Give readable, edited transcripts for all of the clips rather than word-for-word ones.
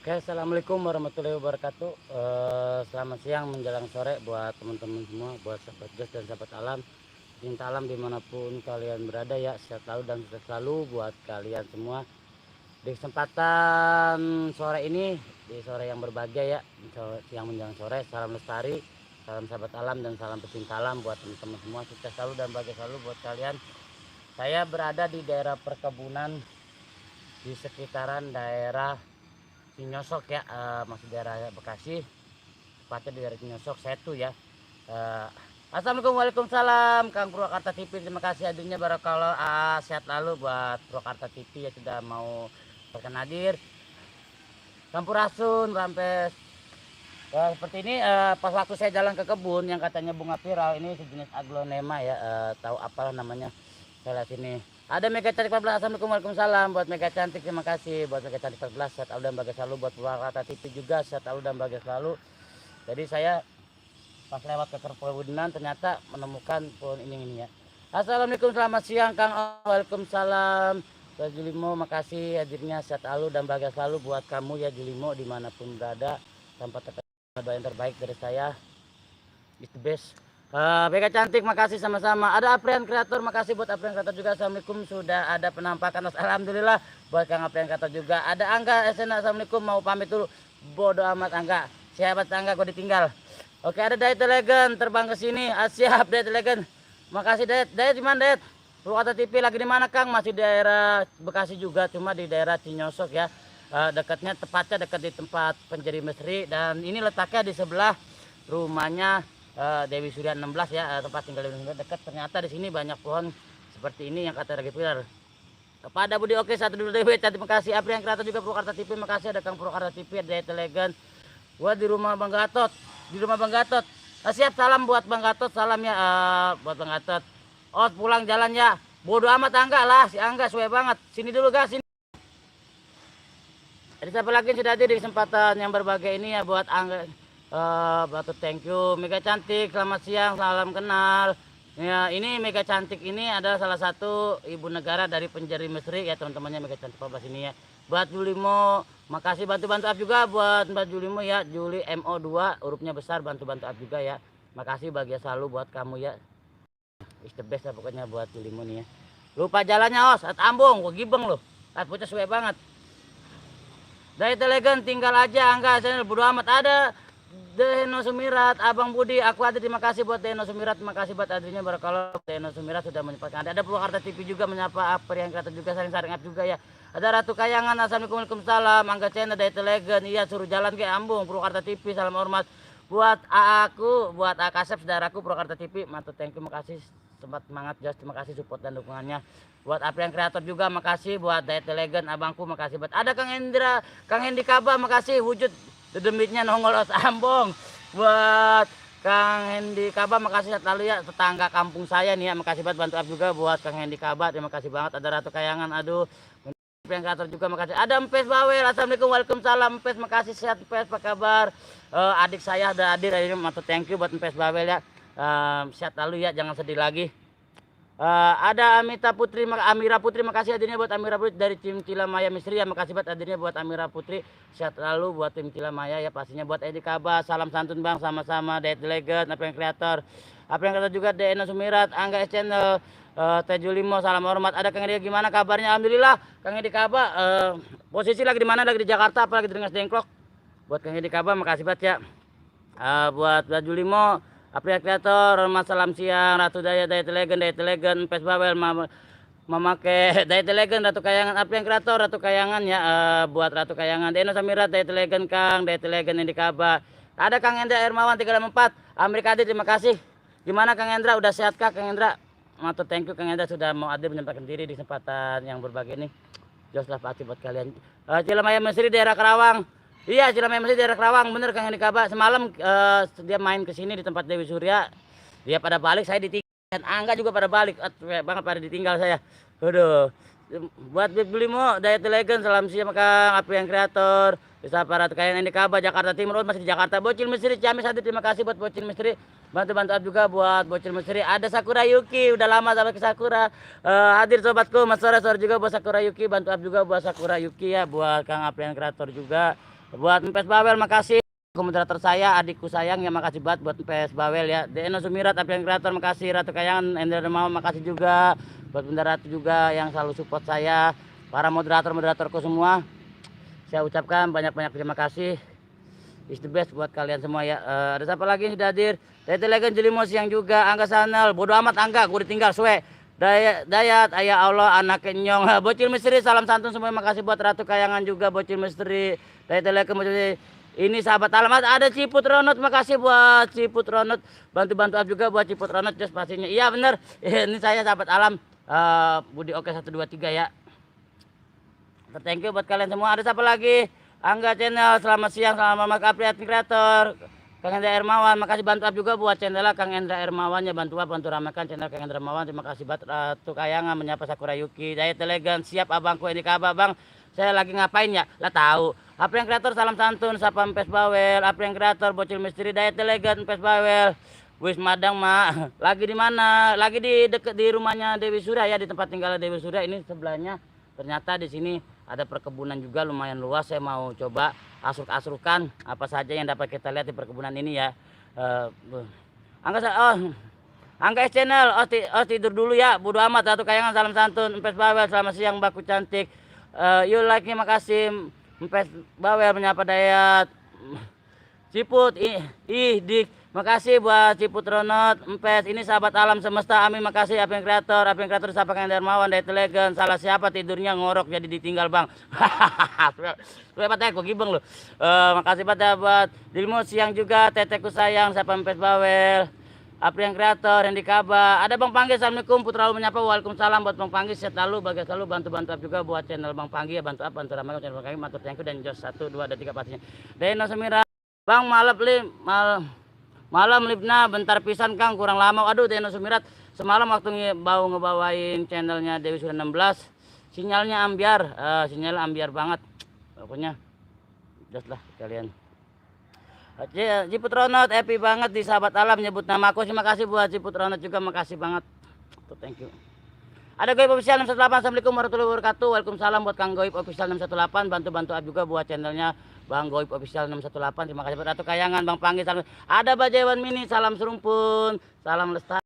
Oke, assalamualaikum warahmatullahi wabarakatuh. Selamat siang menjelang sore buat teman-teman semua, buat sahabat Jos dan sahabat alam. Cinta alam dimanapun kalian berada ya, sehat selalu dan sukses selalu buat kalian semua. Di kesempatan sore ini, di sore yang berbahagia ya, siang menjelang sore, salam lestari, salam sahabat alam dan salam pecinta alam buat teman-teman semua. Sukses selalu dan bahagia selalu buat kalian. Saya berada di daerah perkebunan di sekitaran daerah Cinyosok ya, masih daerah Bekasi, tepatnya di daerah Cinyosok Setu ya. Eh, Assalamualaikum, waalaikumsalam Kang Purwakarta TV, terima kasih hadirnya, barakallah. Sehat lalu buat Purwakarta TV ya, sudah mau berkenan hadir. Sampurasun Rampes. Seperti ini, pas waktu saya jalan ke kebun yang katanya bunga viral, ini sejenis aglonema ya, tahu apalah namanya. Saya lihat sini ada Mega Cantik 14. Assalamualaikum, waalaikumsalam buat Mega Cantik, terima kasih buat Mega Cantik 14. Sehat selalu dan bahagia selalu buat Purwakarta TV juga, sehat selalu dan bahagia selalu. Jadi saya pas lewat ke perkebunan ternyata menemukan pohon ini ya. Assalamualaikum, selamat siang Kang. Waalaikumsalam Pak Julimo, makasih hadirnya, sehat selalu dan bahagia selalu buat kamu ya Julimo, dimanapun berada. Tanpa doa yang terbaik dari saya, is the best. Beka Cantik, makasih sama-sama. Ada Aprian Kreator, makasih buat Aprian Kreator juga. Assalamualaikum, sudah ada penampakan. Alhamdulillah buat Kang Aprian Kreator juga. Ada Angga SN, assalamualaikum, mau pamit dulu. Bodoh amat Angga, siapa Angga, gue ditinggal. Oke, ada Dayat Legend terbang ke sini. Siap Dayat Legend. Makasih Dayat. Dayat di mana Dayat? Purwakarta TV lagi di mana Kang? Masih daerah Bekasi juga, cuma di daerah Cinyosok ya. Dekatnya, tepatnya dekat di tempat Penjeri Mesri, dan ini letaknya di sebelah rumahnya Dewi Surya 16 ya, tempat tinggal Dewi Surya dekat. Ternyata di sini banyak pohon seperti ini yang kata lagi pilar. Kepada Budi Oke satu dulu Dewi, terima kasih. April yang Kreator juga Purwakarta TV, makasih. Ada Kang Purwakarta TV, ada Legend. Gua di rumah Bang Gatot, di rumah Bang Gatot. Siap, salam buat Bang Gatot, salam ya buat Bang Gatot. Oh, pulang jalan ya. Bodoh amat Angga lah, si Angga suwe banget. Sini dulu guys, sini. Jadi siapa lagi yang sudah hadir di kesempatan yang berbahagia ini ya, buat Angga. Batu, thank you. Mega Cantik, selamat siang, salam kenal. Ya, ini Mega Cantik ini adalah salah satu ibu negara dari Penjeri Mesri ya, teman-temannya Mega Cantik 14 ini ya. Buat Julimo, makasih bantu-bantu up juga buat Mbak Julimo ya. Juli MO2, hurufnya besar, bantu-bantu up juga ya. Makasih, bahagia selalu buat kamu ya. Is the best ya pokoknya buat Julimo nih ya. Lupa jalannya Os, at Ambung, gua gibeng loh. Pucah suwe banget. Dari Telegan tinggal aja, Angga, saya bodo amat. Ada Deno Sumirat, Abang Budi, aku ada, terima kasih buat Deno Sumirat, terima kasih buat adanya, barakallah. Deno Sumirat sudah menyempatkan. Ada Purwakarta TV juga menyapa, apa yang kata juga, saling-saling up juga ya. Ada Ratu Kayangan, assalamualaikum, waalaikumsalam. Angga Cena dari Telegan, iya suruh jalan ke Ambung, Purwakarta TV, salam hormat. Buat aku, buat Akasep, saudaraku Purwakarta TV, mantap, thank you, makasih. Sempat semangat Jos, terima kasih support dan dukungannya. Buat April yang Kreator juga makasih, buat Diet Legend abangku makasih. Buat ada Kang Hendra, Kang Hendi Kaba, makasih. Wujud demitnya nongol Os Ambong. Buat Kang Hendi Kaba makasih selalu ya, tetangga kampung saya nih ya, makasih banget bantu up juga buat Kang Hendi Kaba, terima kasih banget. Ada Ratu Kayangan, aduh. Yang Kreator juga makasih. Ada Empes Bawel, assalamualaikum, waalaikumsalam. Empes, makasih, sehat Empes, apa kabar? Adik saya udah hadir hari ini, mantap, thank you buat Empes Bawel ya. Sehat lalu ya, jangan sedih lagi. Ada Amira Putri, makasih hadirnya buat Amira Putri dari tim Cilamaya Misri ya, makasih buat hadirnya buat Amira Putri. Sehat lalu buat tim Cilamaya ya, pastinya buat Edi Kaba, salam santun Bang, sama-sama. Diet Legend, apa yang Kreator, juga Deno Sumirat, Angga Channel, Teh Julimo, salam hormat. Ada Kang Edi, gimana kabarnya? Alhamdulillah. Kang Edi Kaba, posisi lagi di mana? Lagi di Jakarta apa lagi di Rengas Dengklok? Buat Kang Edi Kaba makasih banget ya. Buat Julimo, April Kreator, hormat, salam siang. Ratu Diet Legend, Pes Bawel, memakai Diet Legend, Ratu Kayangan, April Kreator, Ratu Kayangan ya. Buat Ratu Kayangan, Deno Samirat, Diet Legend Kang, Diet Legend yang di Kaba. Ada Kang Hendra Hermawan 364, Amerika Adi, terima kasih. Gimana Kang Hendra, udah sehat kah Kang Hendra? Mantap, thank you Kang Hendra sudah mau hadir menyempatkan diri di kesempatan yang berbahagia ini. Jos lah pasti buat kalian. Cilamaya Mesri daerah Karawang. Iya, Cilamaya Mesri daerah Karawang, bener Kang Hendi Kaba. Semalam dia main ke sini di tempat Dewi Surya. Dia pada balik, saya ditinggal. Dan Angga juga pada balik. Banget pada ditinggal saya. Aduh. Buat Biblimo, Diet Legend, salam siang Kang, April yang Kreator. Bisa para kayak Hendi Kaba, Jakarta Timur, masih di Jakarta. Bocil Mesri, Ciamis hadir, terima kasih buat Bocil Mesri. Bantu-bantu juga buat Bocil Mesri. Ada Sakura Yuki, udah lama sampai ke Sakura. Hadir sobatku, Mas sore juga buat Sakura Yuki. Bantu juga buat Sakura Yuki ya, buat Kang April yang Kreator juga. Buat Empes Bawel makasih. Moderator saya, adikku sayang ya, makasih banget buat Empes Bawel ya. Deno Sumirat, Aprian Kreator makasih. Ratu Kayangan, Endra Dermawan makasih juga. Buat Bunda Ratu juga yang selalu support saya. Para moderatorku semua, saya ucapkan banyak-banyak terima kasih. Is the best buat kalian semua ya. Ada siapa lagi yang sudah hadir? Dari Legend Jelimo siang juga. Angga Sanel, bodo amat Angga, gue ditinggal suwe. Dayat, ayah Allah, anak kenyong. Bocil Misteri, salam santun semua. Makasih buat Ratu Kayangan juga, Bocil Misteri. Dari Legend ini sahabat alamat, ada Ciput Ronot, makasih buat Ciput Ronot, bantu-bantu juga buat Ciput Ronot, just pastinya. Iya bener, ini saya sahabat alam, Budi Oke 123 ya. Thank you buat kalian semua. Ada siapa lagi? Angga Channel, selamat siang, selamat malam Aprian Kreator. Kang Endra Hermawan, makasih bantu juga buat channel Kang Endra Hermawan ya, bantu ramaikan channel Kang Endra Hermawan. Terima kasih buat Ratu Kayangan menyapa Sakura Yuki. Daya Telegan, siap abangku ini kabar bang. Saya lagi ngapain ya? Lah tahu. Aprian Kreator salam santun, sapa Empes Bawel. Aprian Kreator, Bocil Misteri, Daya Telegan, Empes Bawel. Wis Madang mak. Lagi di mana? Lagi di deket di rumahnya Dewi Surya ya, di tempat tinggal Dewi Surya ini sebelahnya. Ternyata di sini ada perkebunan juga lumayan luas. Saya mau coba asruk-asrukan apa saja yang dapat kita lihat di perkebunan ini ya. Angga S Channel, tidur dulu ya, bodo amat. Ratu Kayangan salam santun, Empes Bawel selamat siang Baku cantik. You like-nya makasih. Empes Bawel menyapa Dayat. Ciput Dik, makasih buat Ciput Ronot. Empes ini sahabat alam semesta, amin, makasih. Aprian Kreator siapa Kang Dermawan dari Telegan. Salah siapa tidurnya ngorok jadi ditinggal bang. Hahaha. Patah kok gibeng lo. Makasih buat Dilmu siang juga, teteku sayang siapa Empes Bawel. Aprian Kreator, Hendy Kaba, ada Bang Panggi, assalamualaikum, Putra Lalu menyapa, waalaikumsalam buat Bang Panggi, sehat lalu, bahagia selalu, bantu juga buat channel Bang Panggi ya, bantu ramai channel Bang Panggi, matur thank you dan jos 1, 2, dan 3 pastinya. Deno Semira, Bang malam Libna, bentar pisan Kang, kurang lama, aduh Deno Sumirat, semalam waktu ngebawain channelnya Dewi Surya 16, sinyalnya ambiar banget, pokoknya, jos lah kalian. Ciput Ronot, happy banget di sahabat alam nyebut nama aku. Terima kasih buat Ciput Ronot juga, makasih banget. Thank you. Ada Goib Official 618, assalamualaikum warahmatullahi wabarakatuh. Waalaikumsalam buat Kang Goib Official 618, bantu juga buat channelnya Bang Goib Official 618. Terima kasih buat Ratu Kayangan, Bang Panggi, salam. Ada Bajewan Mini, salam serumpun, salam lestari.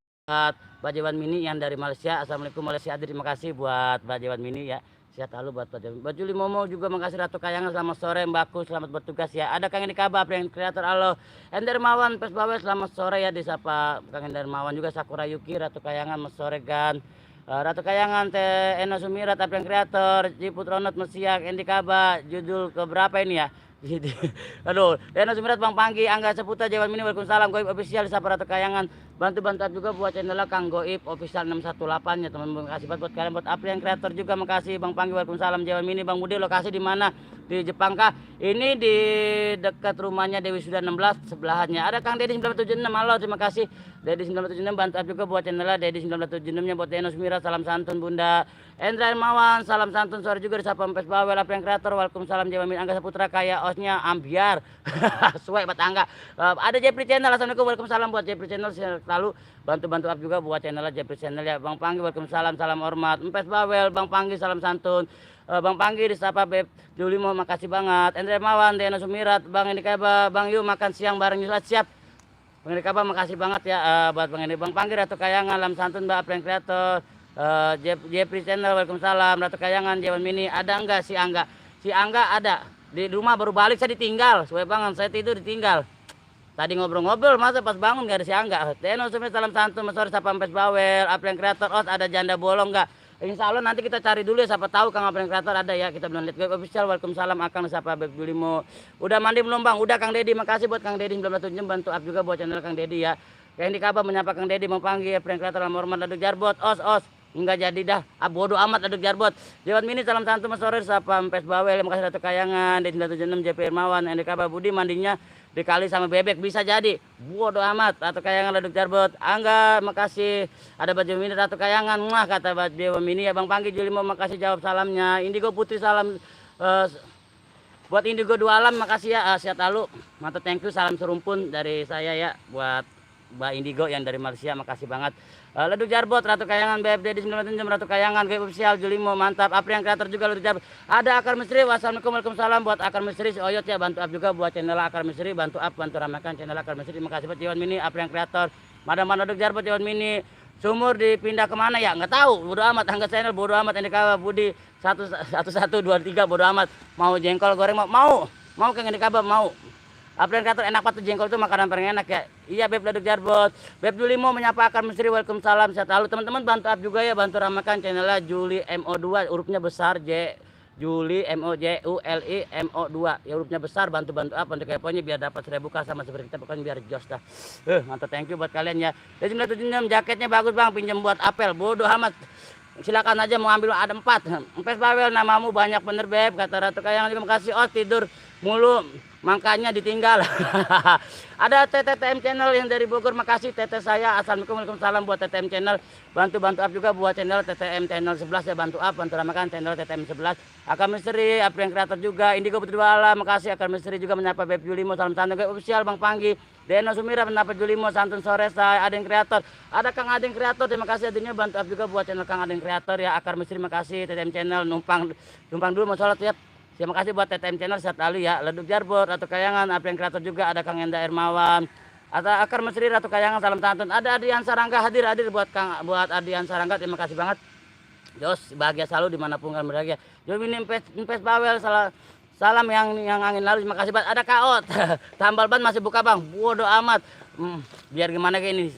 Bajewan Mini yang dari Malaysia, assalamualaikum Malaysia. Terima kasih buat Bajewan Mini ya. Sehat lalu buat Baju Limomo juga, makasih Ratu Kayangan, selamat sore Mbakku, selamat bertugas ya. Ada Kang Edi Kaba, Aprian Kreator, halo. Ender Mawan, Empes Bawel, selamat sore ya, disapa Kang Ender Mawan juga, Sakura Yuki, Ratu Kayangan, selamat sore Gan. Ratu Kayangan, Eno Sumirat, Aprian Kreator, Ciput Ronot, Mesiak, Edi Kaba, judul keberapa ini ya? Aduh, Eno Sumirat, Bang Panggi, Angga Seputa, Jawan Mini, waalaikumsalam, Goib Official, disapa Ratu Kayangan, bantu juga buat channel Kang Goib Official 618 ya teman-teman, makasih buat kalian, buat Aprian Kreator juga makasih, Bang Panggi, waalaikumsalam, Jawan Mini, Bang Budi, lokasi di mana? Di Jepang kah? Ini di dekat rumahnya Dewi Surya 16 sebelahannya. Ada Kang Dedi 976, halo, terima kasih Dedi 976, bantu juga buat channelnya Dedi 976 nya buat Deno Sumirat, salam santun Bunda Endra Hermawan, salam santun sore juga disapa Empes Bawel, Aprian Kreator, waalaikumsalam, Jawa Mini, Angga Saputra, kaya osnya ambiar. Suwe buat Angga. Ada Jepri Channel, assalamualaikum, waalaikumsalam buat Jepri Channel, selalu bantu juga buat channelnya Jepri Channel ya. Bang Panggi, waalaikumsalam, salam hormat. Empes Bawel, Bang Panggi, salam santun. Bang Panggi disapa Beb Julimo, makasih banget. Endra Hermawan, Deno Sumirat, Bang Edi Kaba, Bang Yu makan siang bareng Yusat, siap. Bang Edi Kaba, makasih banget ya buat Bang Edi. Bang Panggi, Ratu Kayangan, lam santun Mbak Aprian Kreator. Jepri Channel, waalaikumsalam. Ratu Kayangan, Jawan Mini, ada enggak si Angga? Si Angga ada di rumah, baru balik, saya ditinggal. Suwe banget, saya tidur ditinggal. Tadi ngobrol-ngobrol, masa pas bangun gak ada si Angga. Deno Sumirat, salam santun, mesor sapa Empes Bawel, Aprian Kreator, ada janda bolong enggak? Insya Allah nanti kita cari dulu ya, siapa tahu Kang Aprian Kreator ada ya, kita belum lihat. Goib Official, waalaikumsalam, Akang siapa Beb Julimo. Udah mandi belum Bang? Udah Kang Dedi, makasih buat Kang Dedi 1977, bantu juga buat channel Kang Dedi ya. Kang Edi Kaba menyapa Kang Dedi, Bang Panggi, Aprian Kreator, hormat, aduk jarbot, os. Enggak jadi dah, bodo amat aduk jarbot. Jawan Mini, salam santun sore sapa Empes Bawel, makasih Ratu Kayangan, Dedi 976, JP Hermawan, Edi Kaba Budi, mandinya dikali sama bebek bisa jadi, bodo amat. Ratu Kayangan, aduk jarbot. Angga, makasih. Ada Baju Mini, Ratu Kayangan, kata Baju Mini ya. Bang Panggi Julimo, makasih jawab salamnya. Indigo Putri, salam buat Indigo 2 alam, makasih ya. Sehat lalu, mantap, thank you, salam serumpun dari saya ya buat Mbak Indigo yang dari Malaysia, makasih banget. Leduk Jarbot, Ratu Kayangan, BFD di 97, Ratu Kayangan, Gue Official, Julimo, mantap. Aprian Kreator juga Leduk Jarbot. Ada Akar Misteri, wassalamualaikum, waalaikumsalam. Buat Akar Misteri, si Oyot ya, bantu up juga buat channel Akar Misteri, bantu up, bantu ramaikan channel Akar Misteri. Terima kasih buat Jiwan Mini, Aprian Kreator, Madam Leduk Jarbot, Jiwan Mini. Sumur dipindah kemana ya? Nggak tahu. Bodo amat. Angga channel bodo amat. NDK Budi 1123 bodo amat. Mau jengkol goreng mau ke NDK mau. Aprian Kreator enak banget jengkol itu makanan paling enak ya. Iya Beb Leduk Jarbot. Beb Julimo menyapa Akar Misteri. Waalaikumsalam. Sehat selalu teman-teman. Bantu up juga ya. Bantu ramaikan channelnya Juli MO2. Hurufnya besar J. Juli MOJULI MO2 ya, hurufnya besar. Bantu up, bantu keponya biar dapat 1000 sama seperti kita, pokoknya biar jos dah. Mantap, thank you buat kalian ya. Dari 976 jaketnya bagus bang, pinjam buat apel, bodoh amat. Silakan aja mau ambil, ada 4. Empes Bawel, namamu banyak bener Beb, kata Ratu Kayangan juga makasih. Oh tidur mulu makanya ditinggal. Ada TTM channel yang dari Bogor, makasih Tete saya. Assalamualaikum, waalaikumsalam buat TTM channel. Bantu up juga buat channel TTM channel 11 ya, bantu up, bantu ramakan channel TTM 11. Akar Misteri, Aprian Kreator juga, Indigo Putri Alam, makasih. Akar Misteri juga menyapa Beb Julimo, salam santun Gue Official, Bang Panggi. Deno Sumira menyapa Julimo, santun sore saya. Aden Kreator, ada Kang Aden Kreator, terima kasih adanya. Bantu up juga buat channel Kang Aden Kreator ya. Akar Misteri makasih. TTM channel numpang dulu mau sholat ya. Terima kasih buat TTM channel, sehat lalu ya. Leduk Jarbot, Ratu Kayangan, Aprian Kreator juga, ada Kang Enda Hermawan. Ada Akar Misteri, Ratu Kayangan, salam santun. Ada Adian Sarangga hadir buat Adian Sarangga, terima kasih banget. Jos bahagia selalu dimanapun kalian berada. Jo ini Empes Bawel, salam yang angin lalu, terima kasih banget. Ada Kaot, tambal ban masih buka bang, bodoh amat. Biar gimana kayak ini.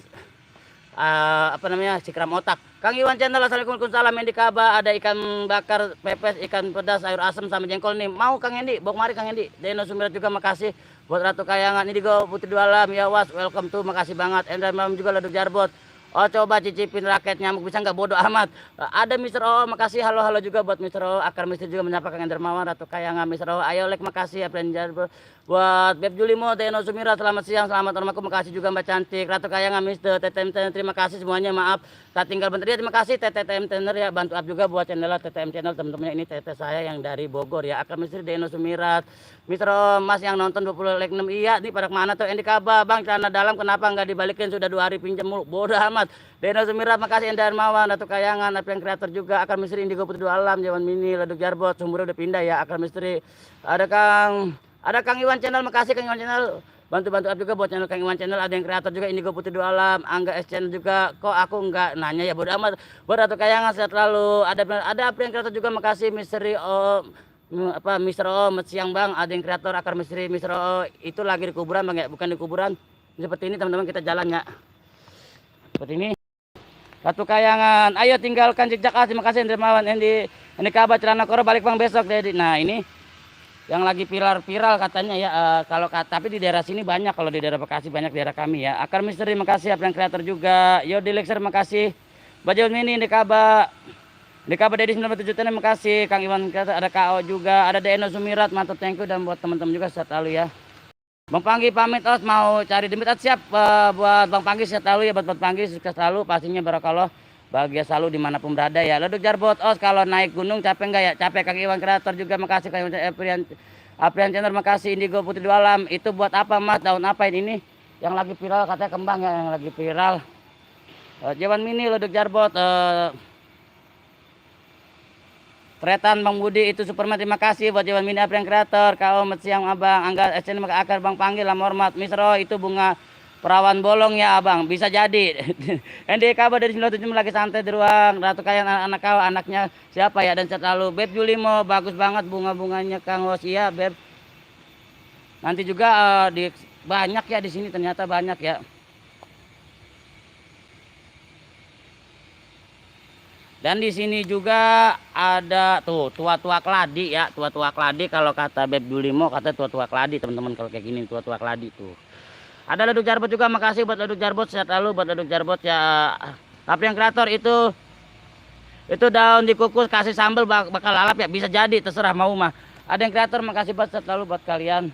Apa namanya, sikram otak. Kang Iwan channel, assalamualaikum, salam Endi Kaba, ada ikan bakar pepes, ikan pedas, sayur asem sama jengkol nih. Mau Kang Endi, bawa mari Kang Endi. Deno Sumirat juga makasih. Buat Ratu Kayangan, Indigo Putri Alam, ya was, welcome to, makasih banget. Endra Malam juga Leduk Jarbot. Oh coba cicipin raket nyamuk, bisa nggak, bodoh amat. Ada Mr. O, makasih, halo juga buat Mr. O. Akar Misteri juga menyapa Kang Dermawan, Ratu Kayangan, Mr. O. Ayo like, makasih ya Aprian Jarbot. Buat Beb Julimo, Deno Sumirat, selamat siang, selamat malam, makasih juga Mbak Cantik, Ratu Kayangan, Mr. TTM Tenner, terima kasih semuanya, maaf tak tinggal bentar ya, terima kasih TTM Tenner ya, bantu up juga buat channel TTM channel teman-temannya. Ini tete saya yang dari Bogor ya. Akar Misteri, Deno Sumirat, Mr. O, Mas yang nonton 20 like 6, iya nih pada kemana tuh Endi Kaba, bang celana dalam kenapa nggak dibalikin, sudah 2 hari pinjam mulu, bodoh amat. Deno Sumirat, makasih. Enda Hermawan, Ratu Kayangan, Aprian Kreator juga, Akar Misteri, Indigo Putri Alam, Jawan Mini, Leduk Jarbot, sumbernya udah pindah ya. Akar Misteri, ada Kang Iwan channel, makasih Kang Iwan channel. Bantu up juga buat channel Kang Iwan channel. Ada yang Kreator juga, Indigo Putri Alam, Angga S channel juga. Kok aku nggak nanya ya, bodo amat. Buat Ratu Kayangan, sehat selalu. Ada Aprian Kreator juga, makasih. Misteri O, Mr. O, siang bang. Ada yang Kreator, Akar Misteri, Mr. O itu lagi di kuburan bang ya, bukan di kuburan. Seperti ini teman-teman, kita jalan ya. Seperti ini. Ratu Kayangan, ayo tinggalkan jejak. Terima kasih Dermawan. Ini kabar celana koro balik bang besok. Nah ini yang lagi viral katanya ya, tapi di daerah sini banyak, kalau di daerah Bekasi banyak, daerah kami ya. Akar Misteri makasih, Aprian Kreator juga. Yo Dilexer makasih. Baju Mini di Kaba Dedi 97 terima kasih. Kang Iwan Kreator, ada KO juga, ada Deno Sumirat, mantap, thank you, dan buat teman-teman juga sehat selalu ya. Bang Panggi pamit os, mau cari demit siap. Buat Bang Panggi sehat selalu ya, buat Bang Panggi sukses selalu, pastinya barakallah. Bahagia selalu dimanapun berada ya. Leduk Jarbot, os kalau naik gunung capek enggak ya? Capek. Kang Iwan Kreator juga makasih. Kang Aprian channel makasih. Indigo Putri Alam, itu buat apa mas? Daun apa ini? Yang lagi viral katanya kembang ya, yang lagi viral. Jawan Mini, Leduk Jarbot, Tretan Bang Budi itu Superman, terima kasih buat Jawan Mini, Aprian Kreator. Kau siang abang, Angga SN Akar, Bang Panggil, lamor hormat. Misro itu bunga perawan bolong ya abang, bisa jadi. Endi Kabar dari 97 lagi santai di ruang. Ratu Kayangan, anak kau, anaknya siapa ya, dan sehat lalu. Beb Julimo, bagus banget bunga-bunganya Kang Hos, iya Beb. Nanti juga banyak ya di sini, ternyata banyak ya. Dan di sini juga ada tuh tua-tua keladi ya, tua-tua keladi kalau kata Beb Julimo, kata tua-tua keladi teman-teman, kalau kayak gini tua-tua keladi tuh. Ada Leduk Jarbot juga, makasih buat Leduk Jarbot, sehat lalu buat Leduk Jarbot ya. Tapi yang Kreator itu daun dikukus kasih sambal bakal lalap ya, bisa jadi, terserah mau mah. Ada yang Kreator, makasih buat sehat lalu buat kalian.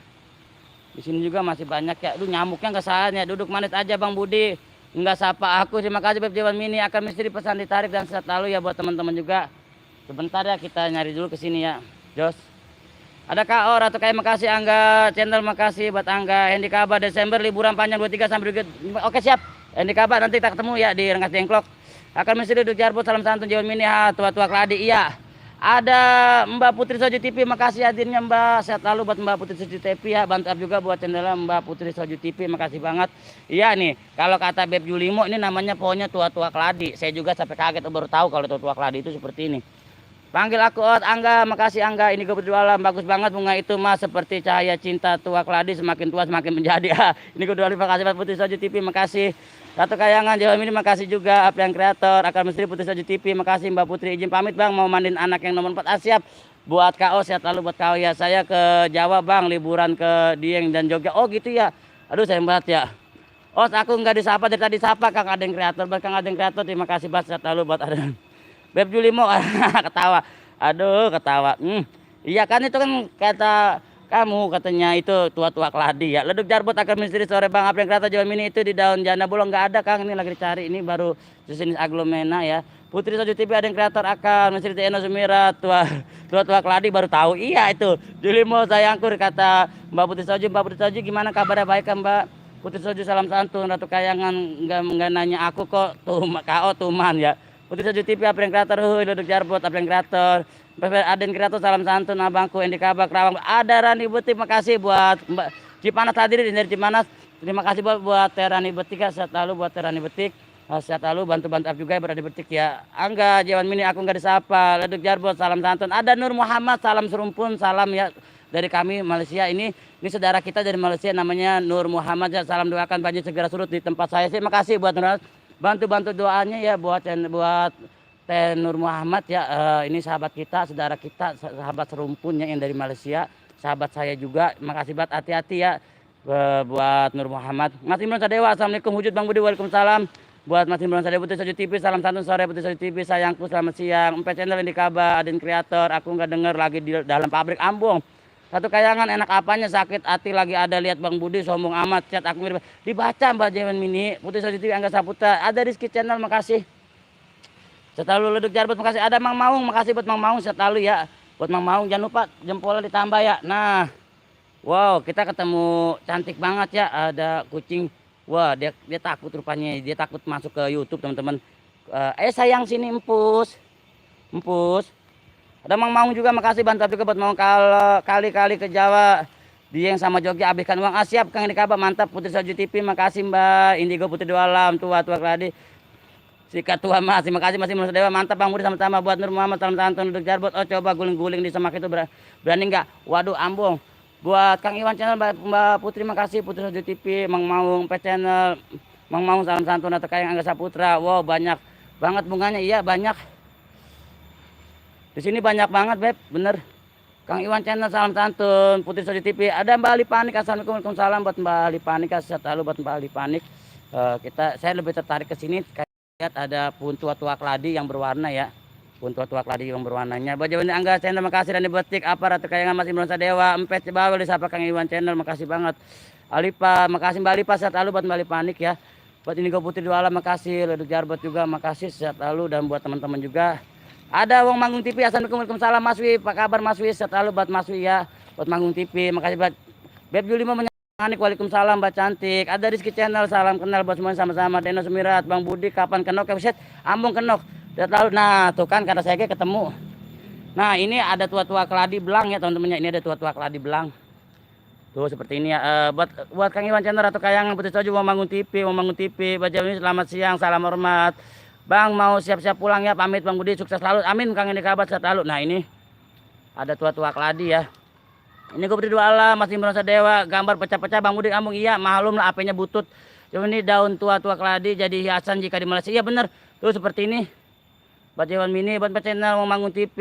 Di sini juga masih banyak ya. Aduh nyamuknya nggak saatnya, duduk manis aja Bang Budi. Enggak sapa aku, terima kasih Beb Jawan Mini. Akar Misteri pesan ditarik, dan sehat lalu ya buat teman-teman juga. Sebentar ya, kita nyari dulu ke sini ya, Jos. Ada KO Ratu Kaya, makasih. Angga channel, makasih buat Angga. Hendy Kaba, Desember liburan panjang 23 sampai 25. Oke, siap. Hendy Kaba, nanti kita ketemu ya di Rengas Dengklok. Akan mesti duduk Jarbot, salam santun Jawan Mini, tua-tua keladi. Iya. Ada Mbak Putri Soju TV, makasih hadirnya Mbak. Sehat lalu buat Mbak Putri Soju TV ya. Bantu up juga buat channelnya Mbak Putri Soju TV, makasih banget. Iya nih, kalau kata Beb Julimo ini namanya pohonnya tua-tua keladi. Saya juga sampai kaget baru tahu kalau tua-tua keladi itu seperti ini. Panggil aku Ot, Angga, makasih Angga. Ini gue berjualan, bagus banget bunga itu Mas, seperti cahaya cinta tua keladi, semakin tua semakin menjadi. Ini gue berjualan, makasih Mbak Putri Soju TV, makasih. Ratu Kayangan Jawa Mini, makasih juga. Aprian Kreator, Akar Misteri Putri Soju TV, makasih Mbak Putri. Izin pamit Bang, mau mandiin anak yang nomor 4. Siap. Buat KO, sehat lalu buat KO ya. Saya ke Jawa Bang, liburan ke Dieng dan Jogja. Oh gitu ya. Aduh sayang banget ya. Oh aku nggak disapa dari tadi, sapa Kang Adeng Kreator. Buat Kang Adeng Kreator, terima kasih banget, sehat lalu buat Adeng. Beb Julimo, ketawa. Aduh ketawa. Iya kan, itu kan kata kamu katanya itu tua-tua keladi ya. Leduk Jarbot, Akar Misteri sore Bang. Apa yang kereta Jawa Mini itu di daun jana bolong nggak ada Kang, ini lagi dicari, ini baru jenis aglomena ya. Putri Soju TV, ada yang kreator Akar Misteri Eno Sumira, tua-tua keladi baru tahu. Iya itu Julimo sayangku, kata Mbak Putri Soju. Mbak Putri Soju gimana kabarnya, baik kan Mbak Putri Soju? Salam santun. Ratu Kayangan nggak nanya aku kok, tuh KO tuman ya. Putri Soju TV, apa yang kreator, Leduk Jarbot, apa yang kreator. Aden Kreator, salam santun abangku. Endi Kabak Rawang, ada Rani Betik, makasih buat Mbak Cipanas hadirin dari Cipanas. Terima kasih buat Rani Betik ya, sehat lalu buat Rani Betik. Sehat lalu, bantu-bantu juga ya berada di Betik ya. Angga Jawan Mini, aku nggak disapa. Leduk Jarbot, salam santun. Ada Nur Muhammad, salam serumpun, salam ya dari kami Malaysia. Ini saudara kita dari Malaysia, namanya Nur Muhammad ya. Salam, doakan banjir segera surut di tempat saya. Terima kasih buat Nur, bantu doanya ya buat Teh Nur Muhammad ya. Ini sahabat kita, saudara kita, sahabat serumpunnya yang dari Malaysia, sahabat saya juga. Makasih banget, hati-hati ya buat Nur Muhammad. Mas Imron Sadewa, assalamualaikum. Wujud Bang Budi, waalaikumsalam. Buat Mas Imron Sadewa, Putri Soju TV, salam santun sore Putri Soju TV, sayangku, selamat siang. Empat channel Endi Kaba, Aden Kreator, aku nggak denger lagi di dalam pabrik Ambung. Satu Kayangan, enak apanya, sakit hati lagi ada lihat Bang Budi sombong amat, chat aku mirip. Dibaca Mbak Jawan Mini. Putri Soju TV, Angga Saputra, ada Rizky channel, makasih. Selalu Leduk Jarbot, makasih. Ada Mang Maung, makasih buat Mang Maung, selalu ya. Buat Mang Maung jangan lupa jempolnya ditambah ya. Nah, wow, kita ketemu cantik banget ya. Ada kucing. Wah, dia takut rupanya. Dia takut masuk ke YouTube teman-teman. Sayang sini empus. Ada Mang Maung juga, makasih bantu juga buat Maung. Kalau kali-kali ke Jawa dia yang sama Jogja habiskan uang. Siap Kang Endi Kaba, mantap. Putri Soju TV, makasih Mbak. Indigo Putri Dua Alam, tua-tua keladi. Sikat tua Mas, terima kasih masih Mas Dewa, mantap Bang Budi, sama-sama. Buat Nur Muhammad, salam santun. Leduk Jarbot, oh coba guling-guling di semak itu berani nggak? Waduh Ambung. Buat Kang Iwan channel, Mbak Putri, makasih. Putri Soju TV, Mang Maung P channel, Mang Maung, salam santun. Atau kayak Angga Saputra. Wow, banyak banget bunganya. Iya banyak. Di sini banyak banget Beb, bener. Kang Iwan channel, salam santun. Putri Soju TV, ada Mbak Ali Panik, assalamualaikum, waalaikumsalam. Buat Mbak Ali Panik, sehat lalu buat Mbak Ali Panik. Saya lebih tertarik ke sini. Lihat ada pohon tua-tua keladi yang berwarna ya. Pohon tua-tua keladi yang berwarnanya. Buat Jawa Angga channel, makasih. Rani Betik, apa Ratu Kayangan, Mas Imron Sadewa, Empet Bawel, disapa Kang Iwan channel, makasih banget. Alipa, makasih Mbak Alipa, sehat lalu buat Mbak Ali Panik ya. Buat Indigo Putri Dua Alam, makasih. Leduk Jarbot juga, makasih, sehat lalu. Dan buat teman-teman juga. Ada Wong Manggung TV, assalamualaikum, waalaikumsalam Mas Wi, apa kabar Mas Wi? Sehat lalu buat Mas Wi ya. Buat Manggung TV, makasih buat Beb Julimo. Waalaikumsalam Mbak cantik. Ada Rizky channel, salam kenal buat semuanya sama-sama. Deno Sumirat, Bang Budi, kapan kenok ya Buset, Ambung kenok. Nah tuh kan kata saya ketemu. Nah ini ada tua-tua keladi belang ya teman-temannya. Ini ada tua-tua keladi belang. Tuh seperti ini ya. Buat Kang Iwan channel, Ratu Kayangan, Putri Soju, mau Mangun TV. Baca ini selamat siang, salam hormat. Bang mau siap-siap pulang ya, pamit Bang Budi, sukses selalu. Amin Kang Endi Kaba, sehat selalu. Nah ini ada tua-tua keladi ya. Ini gue beri dua alam, masih merasa dewa, gambar pecah-pecah Bang Budi Ambung. Iya, maklum lah apanya butut. Cuma ini daun tua-tua keladi jadi hiasan jika di Malaysia. Iya bener, tuh seperti ini. Buat Jawan Mini, buat channel mau Mangun TV.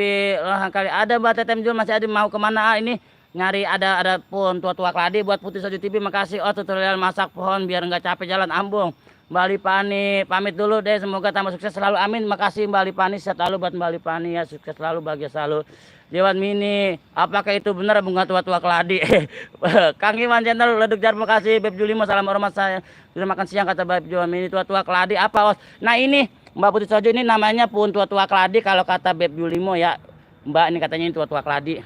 Kali ada Mbak Tetem Jul, masih ada mau kemana ini? Nyari ada pohon tua-tua keladi buat Putri Soju TV, makasih. Oh tutorial masak pohon biar nggak capek jalan Ambung. Mbak Lipani, pamit dulu deh, semoga tambah sukses selalu, amin. Makasih Mbak Lipani, sehat selalu buat Mbak Lipani ya, sukses selalu, bahagia selalu. Jawan Mini, apakah itu benar bunga tua-tua keladi? Kang Iwan channel, Leduk Jarbot, makasih. Beb Julimo, salam hormat, saya sudah makan siang kata Beb Jawan Mini. Tua-tua keladi apa Os? Nah ini Mbak Putri Soju, ini namanya pohon tua-tua keladi kalau kata Beb Julimo ya Mbak, ini katanya ini tua-tua keladi.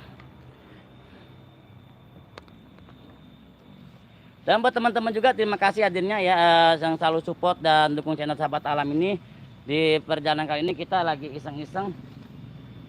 Dan buat teman-teman juga terima kasih hadirnya ya, yang selalu support dan dukung channel Sahabat Alam ini. Di perjalanan kali ini kita lagi iseng-iseng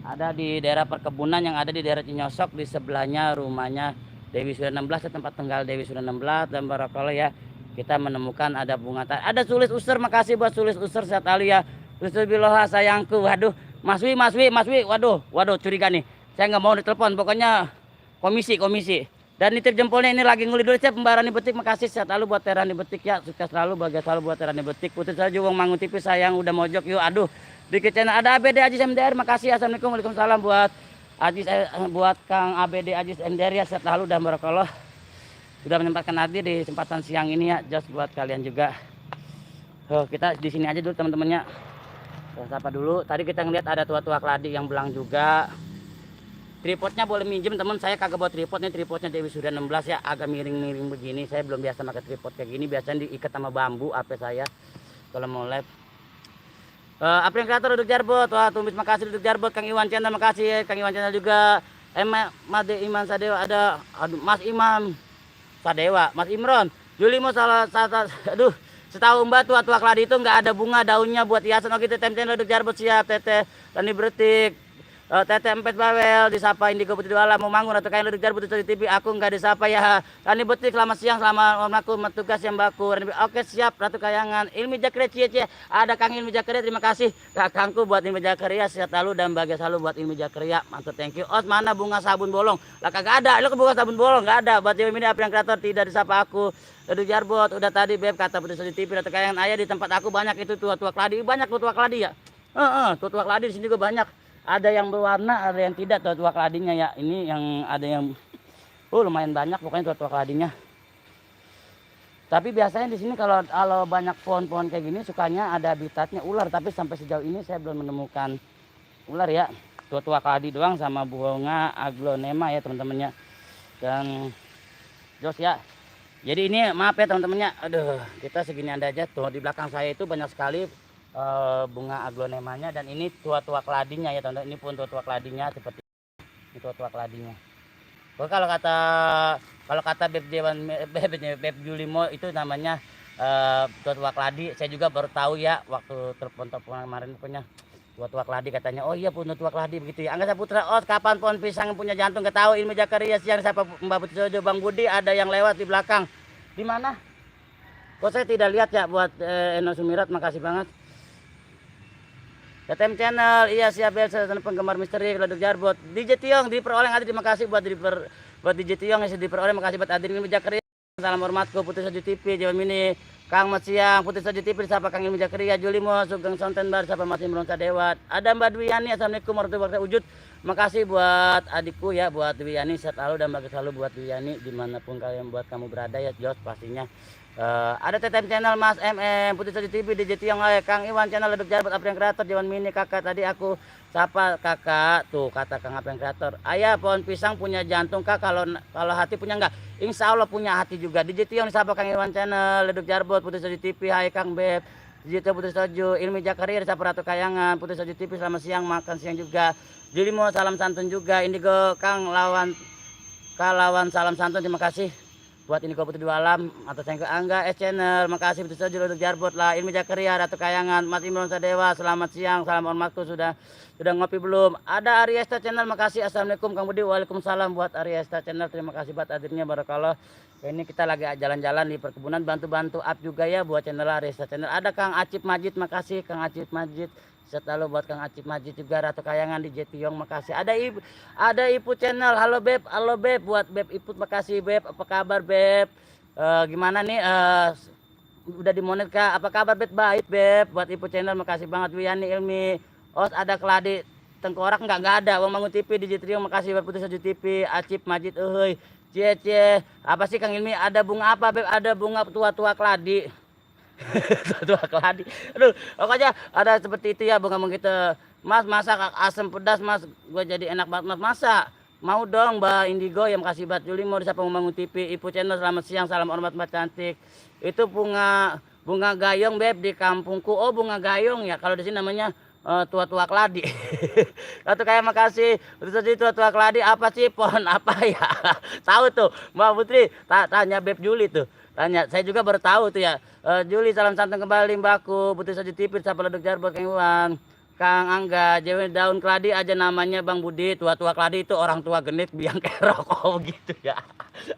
ada di daerah perkebunan yang ada di daerah Cinyosok, di sebelahnya rumahnya Dewi Sudah 16, tempat tinggal Dewi Sudah 16. Dan barakallah ya, kita menemukan ada bunga ada sulis user. Makasih buat sulis user sehat ali ya. Bismillah sayangku. Waduh, Mas Wi, waduh curiga nih. Saya nggak mau ditelepon, pokoknya komisi. Dan nitip jempolnya ini lagi nguli dulu saya pembarani betik. Makasih sehat lalu buat Terani betik ya, sukses selalu, bahagia selalu buat Terani betik. Putri saya juga Mangun TV sayang udah mojok yuk. Aduh, dikit channel ada ABD Ajis MDR. Makasih, assalamualaikum, waalaikumsalam buat Ajis, buat Kang ABD Ajis MDR ya, sehat lalu dan barakallah sudah menyempatkan hadir di kesempatan siang ini ya. Just buat kalian juga. Kita di sini aja dulu teman-temannya. Sapa dulu. Tadi kita ngeliat ada tua-tua keladi yang belang juga. Tripodnya boleh minjem teman, saya kagak bawa tripod nih, tripodnya Dewi Sudah 16 ya, agak miring-miring begini. Saya belum biasa pakai tripod kayak gini, biasanya diikat sama bambu HP saya kalau mau live. April Kreator duduk jarbot, wah tumis makasih duduk jarbot. Kang Iwan Channel makasih, Kang Iwan Channel juga. Made Iman Sadewa ada, aduh Mas Imam Sadewa, Mas Imron, Juli mau salah, aduh setahu Mbak tua-tua keladi itu nggak ada bunga daunnya buat hiasan. Oh gitu, Channel duduk jarbot siap, Teteh Lani Bertik. Teteh Empet Bawel disapa Indigo Putri Duala mau Mangun atau kain duduk jarbot di TV aku nggak disapa ya. Lani Betik selamat siang, selamat aku tugas yang baku. Oke siap Ratu Kayangan. Ilmi Jakaria cie ada Kang Ilmi Jakaria, terima kasih kakangku buat Ilmi Jakaria, sehat lalu dan bahagia selalu buat Ilmi Jakaria, mantap, thank you. Os mana bunga sabun bolong lah, kagak ada lo ke bunga sabun bolong nggak ada. Buat Dewi ini apa yang kreator tidak disapa aku duduk jarbot udah tadi beb kata Putri di TV Ratu Kayangan. Ayah di tempat aku banyak itu tua-tua keladi, banyak tua-tua keladi ya. Tua-tua keladi di sini juga banyak. Ada yang berwarna, ada yang tidak tua-tua keladinya ya. Ini yang ada yang lumayan banyak pokoknya tua-tua keladinya. Tapi biasanya di sini kalau banyak pohon-pohon kayak gini sukanya ada habitatnya ular, tapi sampai sejauh ini saya belum menemukan ular ya. Tua-tua keladi doang sama bunga aglonema ya teman-temannya. Dan jos ya. Jadi ini maaf ya teman-temannya. Aduh, kita segini ada aja tuh di belakang saya itu banyak sekali bunga aglonemanya, dan ini tua-tua keladinya ya teman-teman. Ini pun tua-tua keladinya seperti ini, tua-tua keladinya. Oh, kalau kata Beb Julimo itu namanya tua-tua keladi. Saya juga baru tahu ya waktu telepon kemarin punya tua-tua keladi katanya. Oh iya pun tua keladi begitu ya. Angga Saputra, oh kapan pohon pisang punya jantung nggak tahu. Ilmu Jakaria siang siapa Mbak Putri Sojo, Bang Budi ada yang lewat di belakang. Di mana? Kok saya tidak lihat ya. Buat Eno Sumirat makasih banget. TTM Channel, iya siap bel, penggemar misteri Leduk Jarbot. DJ Tiong diperoleh ada, terima kasih buat DJ Tiong yang diperoleh, makasih buat Adin Ilmi Jakaria. Salam hormatku Putri Sojo TV, Jawa Mini, Kang Mas Siang, Putri Sojo TV disapa Kang Ilmi Jakaria, Julimo, Sugeng Sonten Bar, sapa Mas Imron Sadewat. Ada Mbak Dwiani, assalamualaikum warahmatullahi wabarakatuh. Makasih buat adikku ya, buat Dwiani, sehat selalu dan bahagia selalu buat Dwiani dimanapun kalian buat kamu berada ya, Jos pastinya. Ada TTM Channel Mas MM, Putri Sojo TV, DJ Tiong, Kang Iwan Channel Leduk Jarbot, April Kreator, Jawan Mini, kakak tadi aku sapa kakak tuh kata Kang April Kreator. Ayah pohon pisang punya jantung kak, kalau hati punya enggak? Insya Allah punya hati juga. DJ Tiong disapa Kang Iwan Channel Leduk Jarbot, Putri Sojo TV, hai Kang Beb, DJ Tiong Putri Sojo, Ilmi Jakaria disapa Ratu Kayangan, Putri Sojo TV selamat siang, makan siang juga. Julimo salam santun juga. Indigo Kang lawan salam santun, terima kasih. Buat ini Putri Dua Alam atau Sengke Angga Channel, makasih Putri Sojo Leduk Jarbot lah. Ilmi Jakaria, Ratu Kayangan, Mas Imron Sadewa, selamat siang, salam hormatku. Sudah ngopi belum? Ada Ariesta Channel, makasih, assalamualaikum Kang Budi, waalaikumsalam buat Ariesta Channel, terima kasih buat hadirnya, barakallah. Ini kita lagi jalan-jalan di perkebunan, bantu-bantu up juga ya buat channel Ariesta Channel. Ada Kang Acip Majid, makasih Kang Acip Majid. Setelah buat Kang Acip Majid juga, Ratu Kayangan di Jetiong, makasih. Ada Ipu Channel, halo Beb, buat Beb Iput, makasih Beb, apa kabar Beb? Gimana nih? Udah dimonet kah? Apa kabar Beb? Baik Beb, buat Ipu Channel, makasih banget. Wiani Ilmi, Os ada keladi tengkorak nggak ada. Wong Mangun TV di Jetiong, makasih buat Putri Sojo TV, Acip Majid, cie, apa sih Kang Ilmi? Ada bunga apa Beb? Ada bunga tua-tua keladi. Tua keladi. Aduh, pokoknya ada seperti itu ya bunga gitu. Mas masak asam pedas Mas, gue jadi enak banget Mas masak. Mau dong Mbak Indigo yang makasih buat Juli mau disapa Membangun TV. Ibu Channel selamat siang, salam hormat Mbak cantik. Itu bunga gayung Beb di kampungku. Oh bunga gayung ya, kalau di sini namanya tua-tua keladi. Satu kayak makasih Putri Sojo tua-tua keladi apa sih pohon apa ya? Tahu tuh Mbak Putri, tanya Beb Juli tuh. Tanya, saya juga baru tahu tuh ya. Juli salam santun kembali Mbakku, Putri Sojo TV sapa leduk jarbot Kang Iwan. Kang Angga, jadi daun keladi aja namanya Bang Budi, tua-tua keladi itu orang tua genit biang kerok oh gitu ya.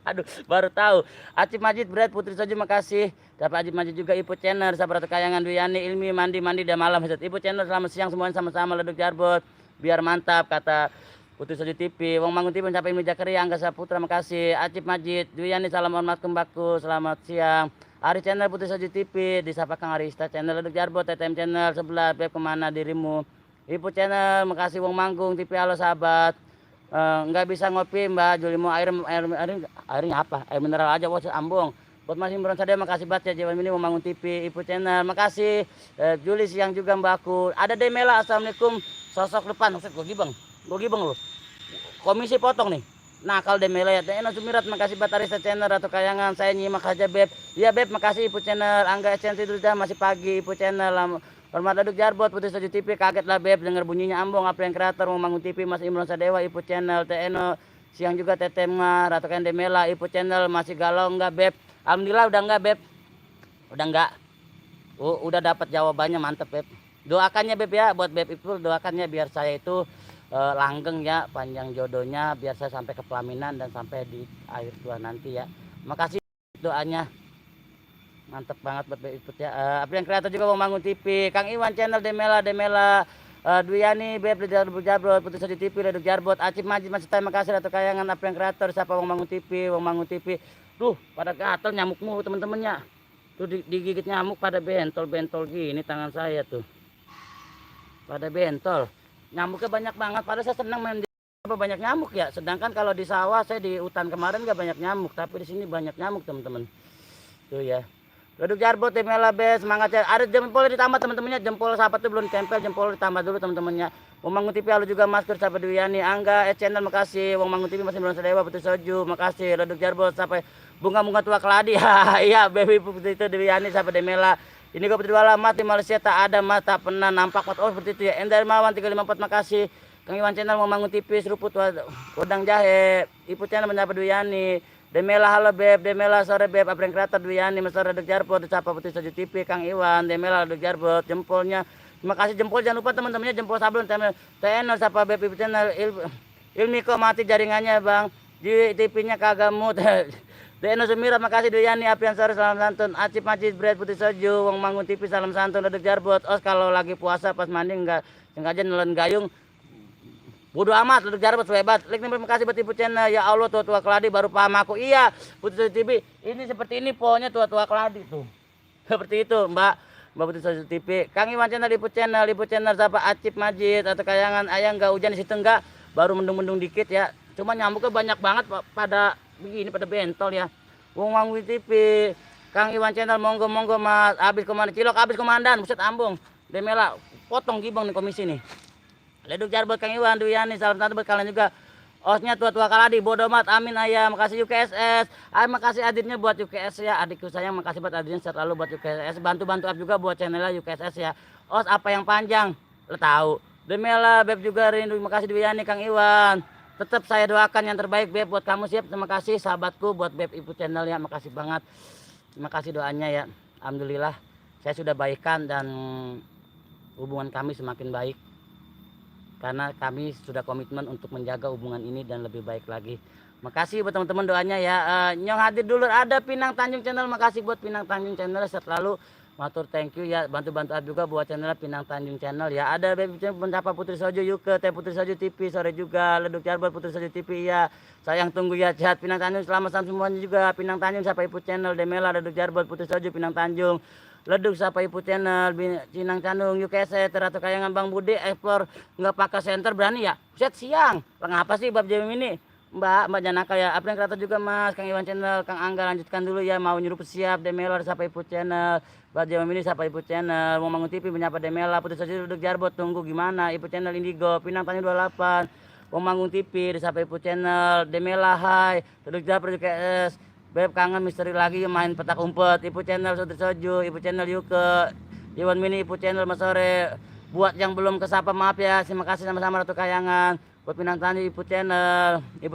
Aduh, baru tahu. Acip Majid Bread Putri Sojo makasih. Dapat Acip Majid juga Ibu Channel, sabar kayangan Duyani Ilmi mandi dan malam. Ibu Channel selamat siang semuanya sama-sama leduk jarbot. Biar mantap kata Putri Sojo TV. Wong Mangun TV mencapai Ilmi Jakaria Angga Saputra makasih. Acip Majid, Duyani salam hormat kembakku. Selamat siang. Ari Channel Putri Sojo TV, disapa Kang Arista Channel leduk jarbot, TTM Channel sebelah Beb kemana dirimu. Ibu Channel makasih Wong Manggung TV halo sahabat. Nggak bisa ngopi Mbak Juli mau airnya apa? Air mineral aja bos ambung. Buat Mas Imron Sadaya makasih banget ya Jawa ini Wong Manggung TV, Ibu Channel makasih. Juli siang juga Mbakku. Ada Demela assalamualaikum sosok depan maksud gue gibeng lo. Komisi potong nih. Nakal Demela ya. Eno Sumirat makasih Batarista Channel Ratu Kayangan. Saya nyimak aja Beb. Iya Beb makasih Ibu Channel. Angga Esensi dulu dah masih pagi Ibu Channel. Hormat leduk jarbot Putri Sojo TV kaget lah Beb dengar bunyinya ambong apa yang kreator mau Mangun TV Mas Imron Sadewa Ibu Channel Eno siang juga Tetema Ratu Kayan Demela Ibu Channel masih galau enggak Beb? Alhamdulillah udah enggak Beb. Udah enggak. Udah dapat jawabannya mantep Beb. Doakannya Beb ya buat Beb itu doakannya biar saya itu langgeng ya panjang jodohnya biar saya sampai ke pelaminan dan sampai di akhir tua nanti ya. Makasih doanya. Mantep banget buat ikut ya. Apa yang kreator juga mau Mangun TV. Kang Iwan Channel Demela Duyani Beb leduk jarbot Putri Sojo TV leduk jarbot Acip Majid masih terima kasih Ratu Kayangan apa yang kreator siapa Wong Mangun TV Wong Mangun TV. Tuh pada gatel nyamukmu teman-temannya. Tuh digigit nyamuk pada bentol gini tangan saya tuh. Pada bentol. Nyamuknya banyak banget. Padahal saya senang main di banyak nyamuk ya. Sedangkan kalau di sawah saya di hutan kemarin gak banyak nyamuk, tapi di sini banyak nyamuk teman-teman. Tuh ya. Leduk jarbot Demela Bes semangat ya. Ada jempol ditambah teman-temannya. Jempol sahabat tuh belum tempel, jempol ditambah dulu teman-temannya. Wong Mangun TV halo juga masker sahabat Duyani Angga Channel makasih. Wong Mangun TV masih belum Sadewa Putri Sojo makasih. Leduk jarbot sampai bunga-bunga tua keladi. Iya baby Putri itu Duyani sahabat Demela. Ini gue Putri Wala mat di Malaysia tak ada mat tak pernah nampak mat. Oh seperti itu ya. Endar Mawan 354 makasih. Kang Iwan Channel mau Mangun TV seruput wedang jahe. Ibu Channel mendapat Duyani. Demela halo Beb, Demela sore Beb, apa yang kreator Duyani, Mas leduk jarbot, disapa Putri Sojo TV, Kang Iwan, Demela leduk jarbot, jempolnya. Terima kasih jempol jangan lupa teman-temannya jempol sablon TNO sapa Beb Ibu Channel Ilmi kok mati jaringannya Bang. Di TV-nya kagak mut. Deno Sumirat makasih Duyani Apian sore salam santun. Acip Majid Bread Putri Sojo Wong Mangun TV salam santun leduk jarbot. Os kalau lagi puasa pas mandi enggak sengaja nelen gayung. Bodoh amat leduk jarbot hebat. Terima kasih buat Ibu Channel. Ya Allah tua-tua keladi baru paham aku. Iya Putri Sojo TV ini seperti ini pohonnya tua-tua keladi tuh. Seperti itu Mbak Putri Sojo TV. Kang Iwan Channel Ibu Channel siapa Acip Majid atau Kayangan ayang enggak hujan di situ enggak. Baru mendung-mendung dikit ya. Cuma nyamuknya banyak banget pada begini pada bentol ya. Wong Mangun TV Kang Iwan Channel monggo Mas habis komandan cilok habis komandan buset ambung Demela potong gibang nih komisi nih. Leduk jarbot Kang Iwan Duyani salam satu buat kalian juga. Osnya tua-tua kaladi bodoh mat amin ayah makasih UKSS. Makasih adiknya buat UKSS ya adikku sayang makasih buat adiknya selalu buat UKSS bantu-bantu up juga buat channelnya UKSS ya. Os apa yang panjang lo tahu. Demela Beb juga rindu makasih Duyani Kang Iwan. Tetap saya doakan yang terbaik Beb buat kamu siap. Terima kasih sahabatku buat Beb Ibu Channel ya makasih banget. Terima kasih doanya ya. Alhamdulillah saya sudah baikan dan hubungan kami semakin baik. Karena kami sudah komitmen untuk menjaga hubungan ini dan lebih baik lagi. Makasih buat teman-teman doanya ya. Nyong hadir dulu ada Pinang Tanjung Channel. Makasih buat Pinang Tanjung Channel selalu matur thank you ya. Bantu-bantu juga buat channel Pinang Tanjung Channel ya. Ada Baby Pendapa Putri Sojo Yuke Teh Putri Sojo TV sore juga. Leduk jarbot Putri Sojo TV ya. Sayang tunggu ya chat Pinang Tanjung selamat semuanya juga. Pinang Tanjung siapa Ibu Channel Demela Leduk jarbot Putri Sojo Pinang Tanjung. Leduk siapa Ibu Channel Cinang Candung UKSS Teratu Kayangan Bang Budi Explore nggak pakai center berani ya. Set siang. Ngapa sih bab jam ini? Mbak Janaka ya. Apa yang kata juga Mas Kang Iwan Channel Kang Angga lanjutkan dulu ya mau nyuruh siap Demela siapa Ibu Channel. Bab jam ini siapa Ibu Channel mau Mangun TV menyapa Demela Putri Sojo Leduk jarbot tunggu gimana Ibu Channel Indigo Pinang Tanjung 28 mau Mangun TV siapa Ibu Channel Demela hai Leduk jarbot UKSS Beb kangen misteri lagi main petak umpet. Ibu Channel Putri Sojo, Ibu Channel Yuke, Iwan Mini, Ibu Channel Mas sore. Buat yang belum kesapa maaf ya, terima kasih sama-sama Ratu Kayangan. Buat Pinang Tanjung Ibu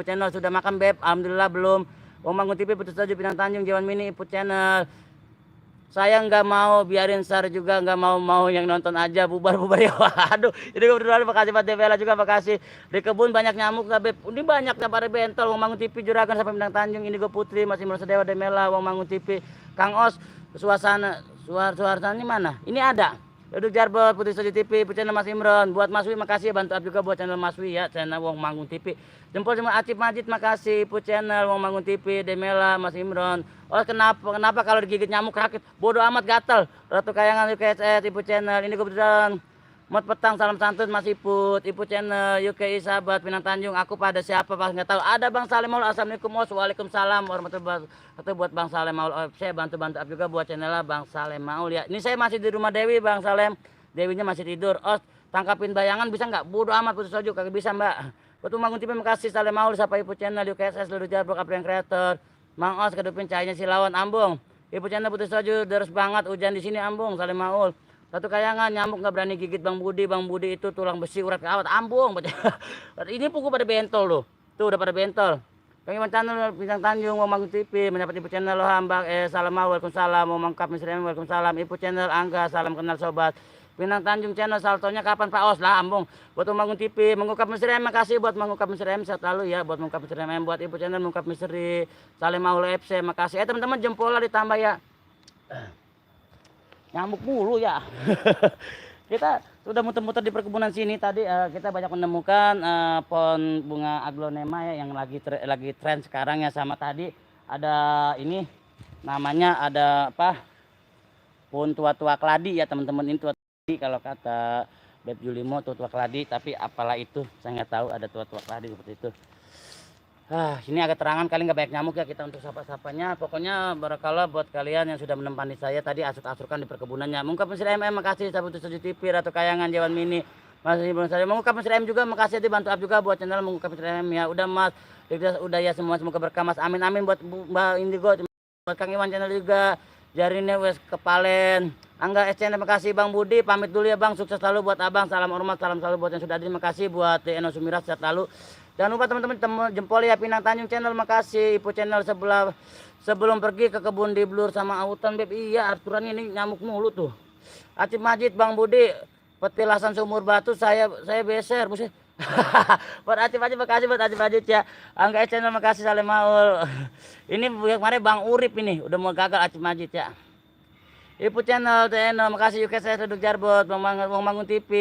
Channel sudah makan beb? Alhamdulillah belum. Wong Mangun TV putus saja Pinang Tanjung Jawan Mini Ibu Channel. Saya nggak mau biarin Sar juga nggak mau yang nonton aja bubar ya. Waduh, ini gue berdua makasih Pak Devela juga makasih. Di kebun banyak nyamuk beb. Ini banyak pada bentol Wong Mangun TV Juragan sampai Pinang Tanjung ini gue Putri masih merasa Dewa Demela Wong Mangun TV Kang Os suasananya mana? Ini ada. Duduk Jarbot Putri Soji TV channel Mas Imron buat Mas Wi makasih bantu up juga buat channel Mas Wi ya channel Wong Mangun TV. Jempol sama Acip Majid makasih channel Wong Mangun TV Demela Mas Imron. Oh kenapa kalau digigit nyamuk sakit? Bodoh amat gatel. Ratu Kayangan UKSS Ibu channel ini kebetulan Mod petang salam santun Mas Iput Ibu channel UKI sahabat Pinang Tanjung aku pada siapa pas nggak tahu ada Bang Saleh Maul assalamualaikum Os waalaikumsalam warahmatullahi wabarakatuh buat Bang Saleh Maul saya bantu up juga buat channel Bang Saleh Maul ya ini saya masih di rumah Dewi Bang Salem Dewinya masih tidur Os tangkapin bayangan bisa nggak bodoh amat putus soju kagak bisa Mbak betul Mangun TV makasih Saleh Maul siapa Ibu channel UKSS seluruh Jarbok apa yang kreator Mang Os kedupin cahayanya Silawan Ambung Ibu channel putus soju deres banget hujan di sini Ambung Saleh Maul Ratu Kayangan nyamuk nggak berani gigit Bang Budi itu tulang besi urat kawat ambung ini pukul pada bentol loh tuh udah pada bentol Kang Iwan channel Pinang Tanjung Wong Mangun TV menyapa Ibu channel lo hambak salam waalaikumsalam mau mangkap misrem waalaikumsalam Ibu channel Angga salam kenal sobat Pinang Tanjung channel saltonya kapan Pak Os lah ambung buat Wong Mangun TV mengungkap misrem makasih buat mengungkap misrem sehat lalu ya buat mengungkap misrem buat Ibu channel mengungkap misteri Salim Maul FC makasih teman-teman jempolnya ditambah ya nyamuk mulu ya. Kita sudah muter-muter di perkebunan sini tadi kita banyak menemukan pohon bunga aglonema ya yang lagi tren sekarang ya sama tadi ada ini namanya ada apa pohon tua-tua keladi ya teman-teman ini tua keladi kalau kata Beb Julimo tua-tua keladi tapi apalah itu saya nggak tahu ada tua-tua keladi seperti itu. Ini agak terangan kali nggak banyak nyamuk ya kita untuk sapa-sapanya. Pokoknya barakallah buat kalian yang sudah menemani saya tadi asur-asurkan di perkebunannya. Mengungkap Mesir MM makasih Sahabat Tujuh TV Ratu Kayangan Jawan Mini. Masih belum saya mengungkap Mesir M juga makasih dibantu up juga buat channel mengungkap Mesir M ya. Udah Mas, udah ya semua semoga berkah Mas. Amin amin buat Mbak Indigo, buat Kang Iwan channel juga. Jarine wes kepalen. Angga SCN terima kasih Bang Budi pamit dulu ya Bang sukses selalu buat Abang salam hormat salam selalu buat yang sudah hadir terima kasih buat Eno Sumirat sehat lalu. Jangan lupa teman-teman jempol ya Pinang Tanjung channel makasih Ibu channel sebelum pergi ke kebun di Blur sama Autan Beb iya aturan ini nyamuk mulu tuh. Acip Majid Bang Budi petilasan sumur batu saya beser buset. Buat Acip Majid makasih buat Acip Majid ya. Angga channel makasih Saleh Maul. Ini kemarin Bang Urip ini udah mau gagal Acip Majid ya. Ibu channel TNO makasih UK saya duduk Jarbot Bang Mangun TV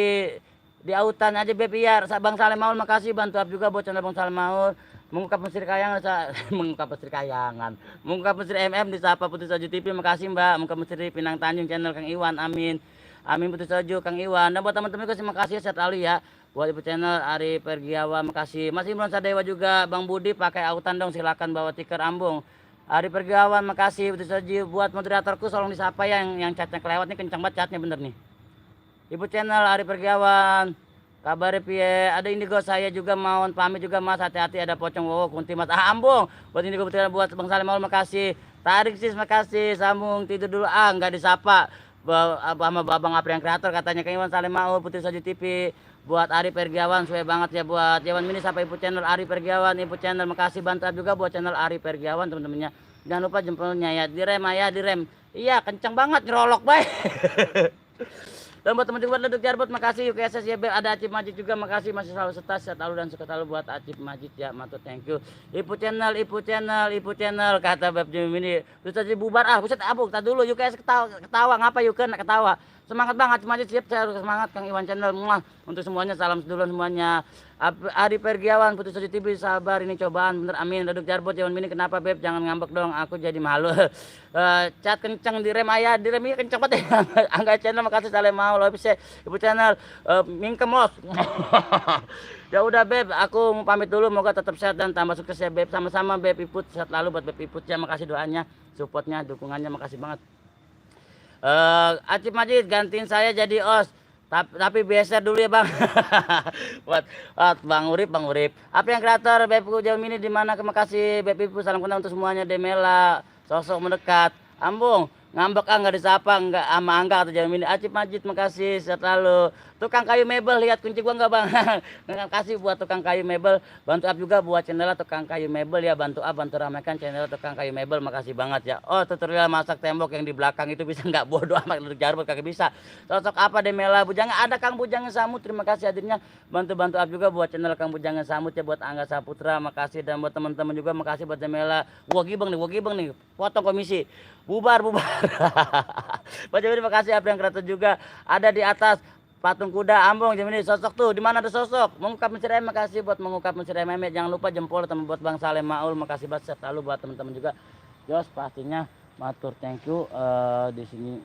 di Autan aja Beb iya Bang Saleh Maul makasih bantu up juga buat channel Bang Saleh Maul mengungkap Mesir Kayangan mengungkap Mesir Kayangan mengungkap Mesir MM di Sapa Putri Soju TV makasih Mbak mengungkap Mesir Pinang Tanjung channel Kang Iwan amin Putri Soju Kang Iwan dan buat teman-teman terima kasih sehat lalu ya buat Ibu channel Ari Pergiawa makasih masih Imron Sadewa juga Bang Budi pakai Autan dong silakan bawa tiker Ambung Ari Pergiawan makasih Putri Soju buat moderatorku tolong disapa ya yang catnya kelewat nih kencang banget catnya bener nih Ibu channel Ari Pergiawan kabar piye ada indigo saya juga mau pamit juga Mas hati-hati ada pocong wowo kunti Mas Ambung buat indigo betul buat Bang Saleh Maul makasih tarik sis makasih sambung tidur dulu nggak disapa sama Babang April yang kreator katanya Kang Iwan Saleh Maul Putri Soju TV buat Ari Pergiawan suwe banget ya buat Jawan Mini sampai Ibu channel Ari Pergiawan Ibu channel makasih bantu juga buat channel Ari Pergiawan teman-temannya jangan lupa jempolnya ya direm iya kencang banget nyerolok baik. Dan buat teman-teman duduk Jarbot makasih UKSS ya ada Acip Majid juga makasih masih selalu setas sehat lalu dan suka selalu buat Acip Majid ya matur thank you Ibu channel kata Beb Jimmy terus tadi bubar buset abuk tak dulu UKSS ketawa ngapa yuk kena ketawa semangat banget Acip Majid siap saya harus semangat Kang Iwan channel untuk semuanya salam sedulur semuanya Ari Pergiawan Putri Soju TV sabar ini cobaan bener amin duduk Jarbot Jawan Mini kenapa Beb jangan ngambek dong aku jadi malu cat kenceng direm ayah direm iya kenceng banget ya Angga channel makasih Saleh Maul bisa Ibu channel mingkem los ya udah Beb aku mau pamit dulu moga tetap sehat dan tambah sukses ya Beb sama-sama Beb Iput sehat lalu buat Beb Iput ya makasih doanya supportnya dukungannya makasih banget Acip Majid gantiin saya jadi os tapi biasa dulu ya Bang buat Bang Urip apa yang kreator Beb Jawa Mini di mana terima kasih Beb Ibu salam kenal untuk semuanya Demela sosok mendekat Ambung ngambek nggak disapa nggak sama Angga atau Jawa Mini Acip Majid makasih sehat lalu Tukang kayu mebel, lihat kunci gua nggak bang? Terima kasih buat tukang kayu mebel. Bantu up juga buat channel tukang kayu mebel ya. Bantu up, bantu ramaikan channel tukang kayu mebel. Makasih banget ya. Oh, tutorial masak tembok yang di belakang itu bisa nggak? Bodoh amat, Ledug Jarbot kagak bisa. Sosok apa Demela Bujangan? Ada Kang Bujangan Samut. Terima kasih hadirnya. Bantu up juga buat channel Kang Bujangan Samut ya. Buat Angga Saputra. Makasih, dan buat teman-teman juga makasih buat Demela. Wah gibeng nih, potong komisi. Bubar. Buat Jamini makasih. Apa yang kreatif juga ada di atas patung kuda Ambong. Jamini sosok tuh, di mana ada sosok mengungkap menceri. Makasih buat mengungkap menceri meme. Jangan lupa jempol teman buat Bang Saleh Maul. Makasih banget selalu buat teman-teman juga. Jos pastinya matur thank you. Di sini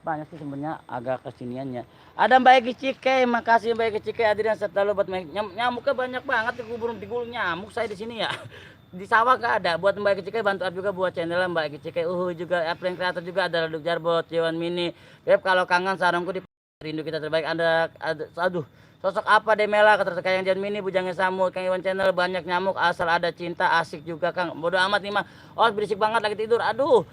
banyak sih sebenarnya, agak kesiniannya. Ada Mbak Egi Cike, makasih Mbak Egi Cike hadirin selalu buat nyamuknya banyak banget di gulung nyamuk saya di sini ya. Di sawah gak ada. Buat Mbak Egi Cike bantu up juga buat channel Mbak Egi Cike. Juga April Kreator juga ada Ledug Jarbot, Jewan Mini. Beb kalau kangen sarungku di rindu kita terbaik. Ada aduh, sosok apa Demela kata Kang Jewan Mini, Bujangan Samut, Kang Iwan channel banyak nyamuk asal ada cinta asik juga Kang. Bodoh amat nih mah. Oh berisik banget lagi tidur. Aduh.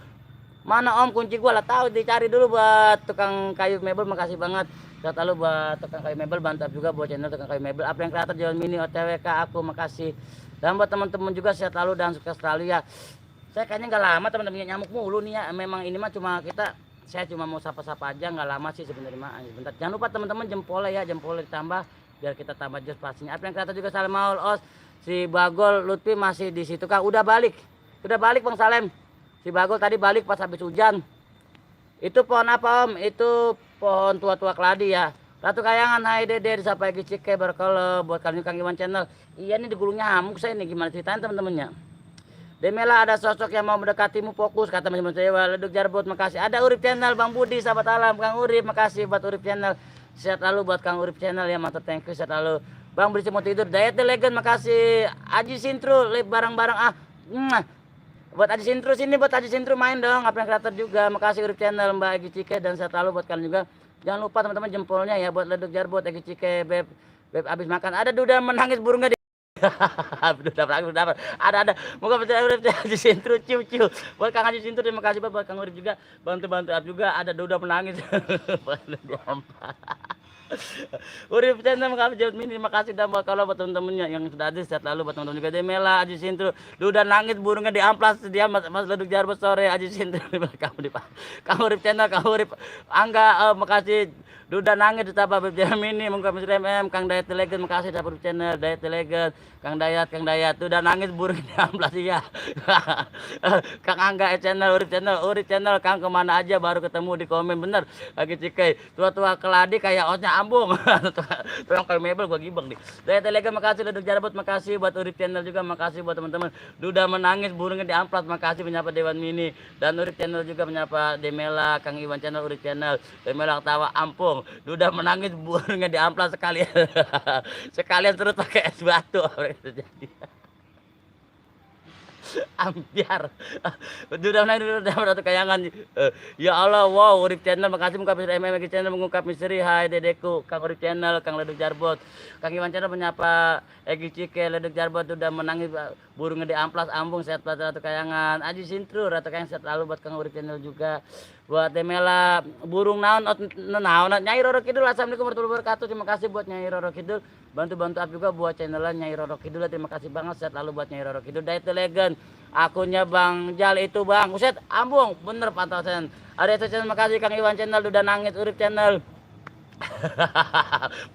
Mana Om kunci gua lah tahu, dicari dulu buat tukang kayu mebel. Makasih banget. Sehat lalu buat tukang kayu mebel, bantu up juga buat channel tukang kayu mebel. Apa yang Kreator Jewan Mini OTWK aku makasih. Dan buat teman-teman juga sehat lalu dan sukses selalu ya. Saya kayaknya nggak lama teman-teman, nyamuk mulu nih ya. Memang ini mah cuma saya cuma mau sapa-sapa aja, nggak lama sih sebenarnya mah. Bentar. Jangan lupa teman-teman jempolnya ya, jempolnya ditambah biar kita tambah jos pastinya. Apa yang Kreator juga Salem Maul, Os si Bagol Lutfi masih di situ Kak? Udah balik Bang Salem. Si Bagol tadi balik pas habis hujan. Itu pohon apa Om? Itu pohon tua-tua keladi ya. Ratu Kayangan, hai Dede, disapa Egi Cike, berkalo buat kalian Kang Iwan channel. Iya nih digulung nyamuk saya nih, gimana ceritanya teman-temannya. Demela ada sosok yang mau mendekatimu, fokus kata Mas Dewa. Ledug Jarbot makasih. Ada Urip channel Bang Budi sahabat alam, Kang Urip makasih buat Urip channel. Sehat lalu buat Kang Urip channel ya, mantap thank you, sehat lalu. Bang berisik mau tidur, Diet the Legend makasih. Aji Sintru barang-barang buat Aji Sintru sini, buat Aji Sintru main dong. Apa yang Kreator juga makasih Urip channel Mbak Egi Cike, dan sehat lalu buat kalian juga. Jangan lupa teman-teman jempolnya ya buat Ledug Jarbot, Egi Cike, Beb abis makan. Ada duda menangis burungnya di ada moga percaya Urip Haji Sintru ciu buat Kang Haji Sintru. Terima kasih buat Kang Urip juga bantu up juga. Ada duda menangis Urip channel makasih Jewan Mini, terima kasih dan buat kalau buat teman-temannya yang sudah hadir. Sehat lalu buat teman-teman juga. Demela Haji Sintru, duda nangis burungnya di amplas dia Mas Ledug Jarbot sore. Haji Sintru kamu di Kang Urip channel, Kang Urip Angga makasih. Duda nangis ditambah Beb Jewan Mini, mengungkap MM, Kang Dayat the Legend makasih dapur channel Dayat the Legend, Kang Dayat Duda nangis burung di amplas ya. Kang Angga channel, Urip channel, Kang kemana aja baru ketemu di komen bener. Lagi Cike, tua-tua keladi kayak osnya Ambung. Tukang kayu mebel gua gibeng nih. Dayat the Legend makasih, Ledug Jarbot makasih, buat Urip channel juga makasih buat teman-teman. Duda menangis burungnya di amplas makasih, menyapa Dewan Mini, dan Urip channel juga menyapa Demela, Kang Iwan channel, Urip channel, Demela ketawa Ampung. Duda menangis burungnya di amplas sekalian terus pakai es batu. Ambiar. Duda menangis Ratu Kayangan. Ya Allah, wow, Urip channel makasih mengungkap misteri MM channel, mengungkap misteri. Hai Dedeku, Kang Urip channel, Kang Ledug Jarbot, Kang Iwan channel menyapa Egi Cike, Ledug Jarbot. Duda menangis burungnya di amplas Ambung. Sehat buat Ratu Kayangan. Aji Sintru, Ratu Kayangan sehat lalu buat Kang Urip channel juga. Buat Demela burung naon Nyai Roro Kidul, assalamualaikum warahmatullahi wabarakatuh. Terima kasih buat Nyai Roro Kidul, bantu up juga buat channelnya Nyai Roro Kidul. Terima kasih banget, sehat lalu buat Nyai Roro Kidul. Diet the Legend akunnya Bang Jal itu Bang Uset Ambung bener pantasan. Ada itu channel makasih Kang Iwan channel, Duda nangis Urip channel.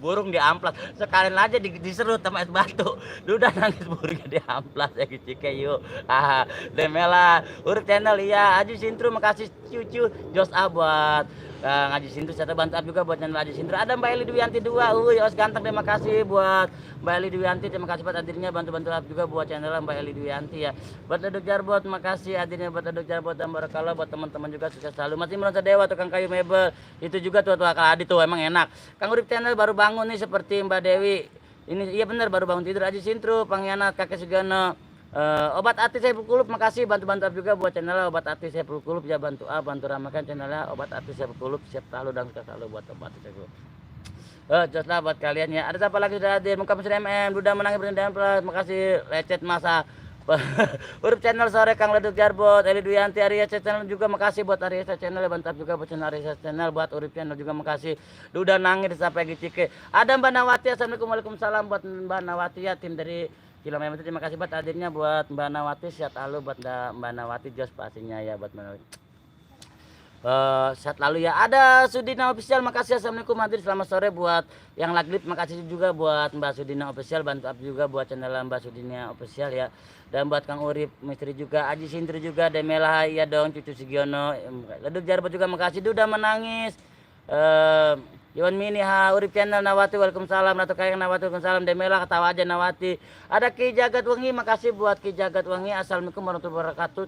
Burung di amplas sekalian aja diserut sama es batu. Duda nangis burungnya di amplas ya Cike yuk. Demela Urip channel iya. Haji Sintru makasih cucu Jos buat Haji Sintru. Saya bantu up juga buat channel Haji Sintru. Ada Mbak Eli Dwianti 2. Os ganteng, terima kasih buat Mbak Eli Dwianti. Terima kasih buat hadirnya, bantu up juga buat channel Mbak Eli Dwianti ya. Buat Ledug Jarbot makasih hadirnya buat Ledug Jarbot, dan barakallah buat teman-teman juga sukses selalu. Masih Meronta Dewa, tukang kayu mebel itu juga tua-tua keladi tuh emang enak. Kang Urip channel baru bangun nih seperti Mbak Dewi. Ini iya benar baru bangun tidur. Haji Sintru, Panghianat, Kakek Sugana. Obat Ati Saiful Qulub makasih bantu up juga buat channel Obat Ati Saiful Qulub ya, bantu ramaikan channelnya Obat Ati Saiful Qulub. Siap selalu dan sukses selalu buat Obat Ati Saiful Qulub. Just lah buat kalian ya. Ada siapa lagi sudah hadir? Mengungkap MM, Duda menangis berindah plus. Makasih lecet masa Urip channel sore Kang Leduk Jarbot, Eli Duyanti, Arya channel juga makasih buat Arya channel, bantu juga buat channel Arya channel, buat Urip channel juga makasih. Duda nangis sampai gicike. Ada Mbak Nawati, assalamualaikum waalaikumsalam buat Mbak Nawati ya, tim dari Kilometer, terima kasih buat hadirnya buat Mbak Nawati, sehat lalu buat Mbak Nawati, jos pastinya ya buat Mbak Nawati. Sehat lalu ya. Ada Sudina Official, makasih, assalamualaikum hadir, selamat sore buat yang live, makasih juga buat Mbak Sudina Official, bantu up juga buat channel Mbak Sudina Official ya. Dan buat Kang Urip Misteri juga, Aji Sintri juga, Demela iya dong, Cucu Sigiono, Leduk Jarbot juga makasih. Duda menangis. Iwan Mini Urip channel Nawati, waalaikumsalam. Ratu Kayang Nawati, waalaikumsalam. Demela ketawa aja Nawati. Ada Ki Jagat Wangi, makasih buat Ki Jagat Wangi, assalamualaikum warahmatullahi wabarakatuh.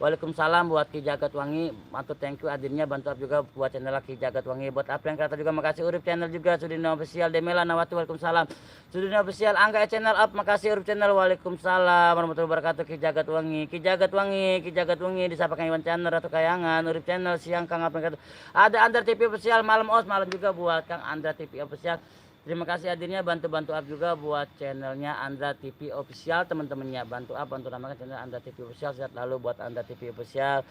Waalaikumsalam buat Ki Jagat Wangi, mantu thank you hadirnya, bantu up juga buat channel Ki Jagat Wangi. Buat apa yang kata juga makasih. Urip channel juga, Sudina Official, Demela Nawati, waalaikumsalam. Sudina Official, Angga channel up, makasih. Urip channel, waalaikumsalam warahmatullahi wabarakatuh. Ki Jagat Wangi, Ki Jagat Wangi, Ki Jagat Wangi, disapa Kang Iwan channel, Ratu Kayangan. Urip channel, siang Kang apa yang kata. Ada Andra TV Official, malam malam juga buat Kang Andra TV Official. Terima kasih hadirnya, bantu up juga buat channelnya Andra TV Official, teman-temannya bantu up, bantu namakan channel Andra TV Official, sehat lalu buat Andra TV Official.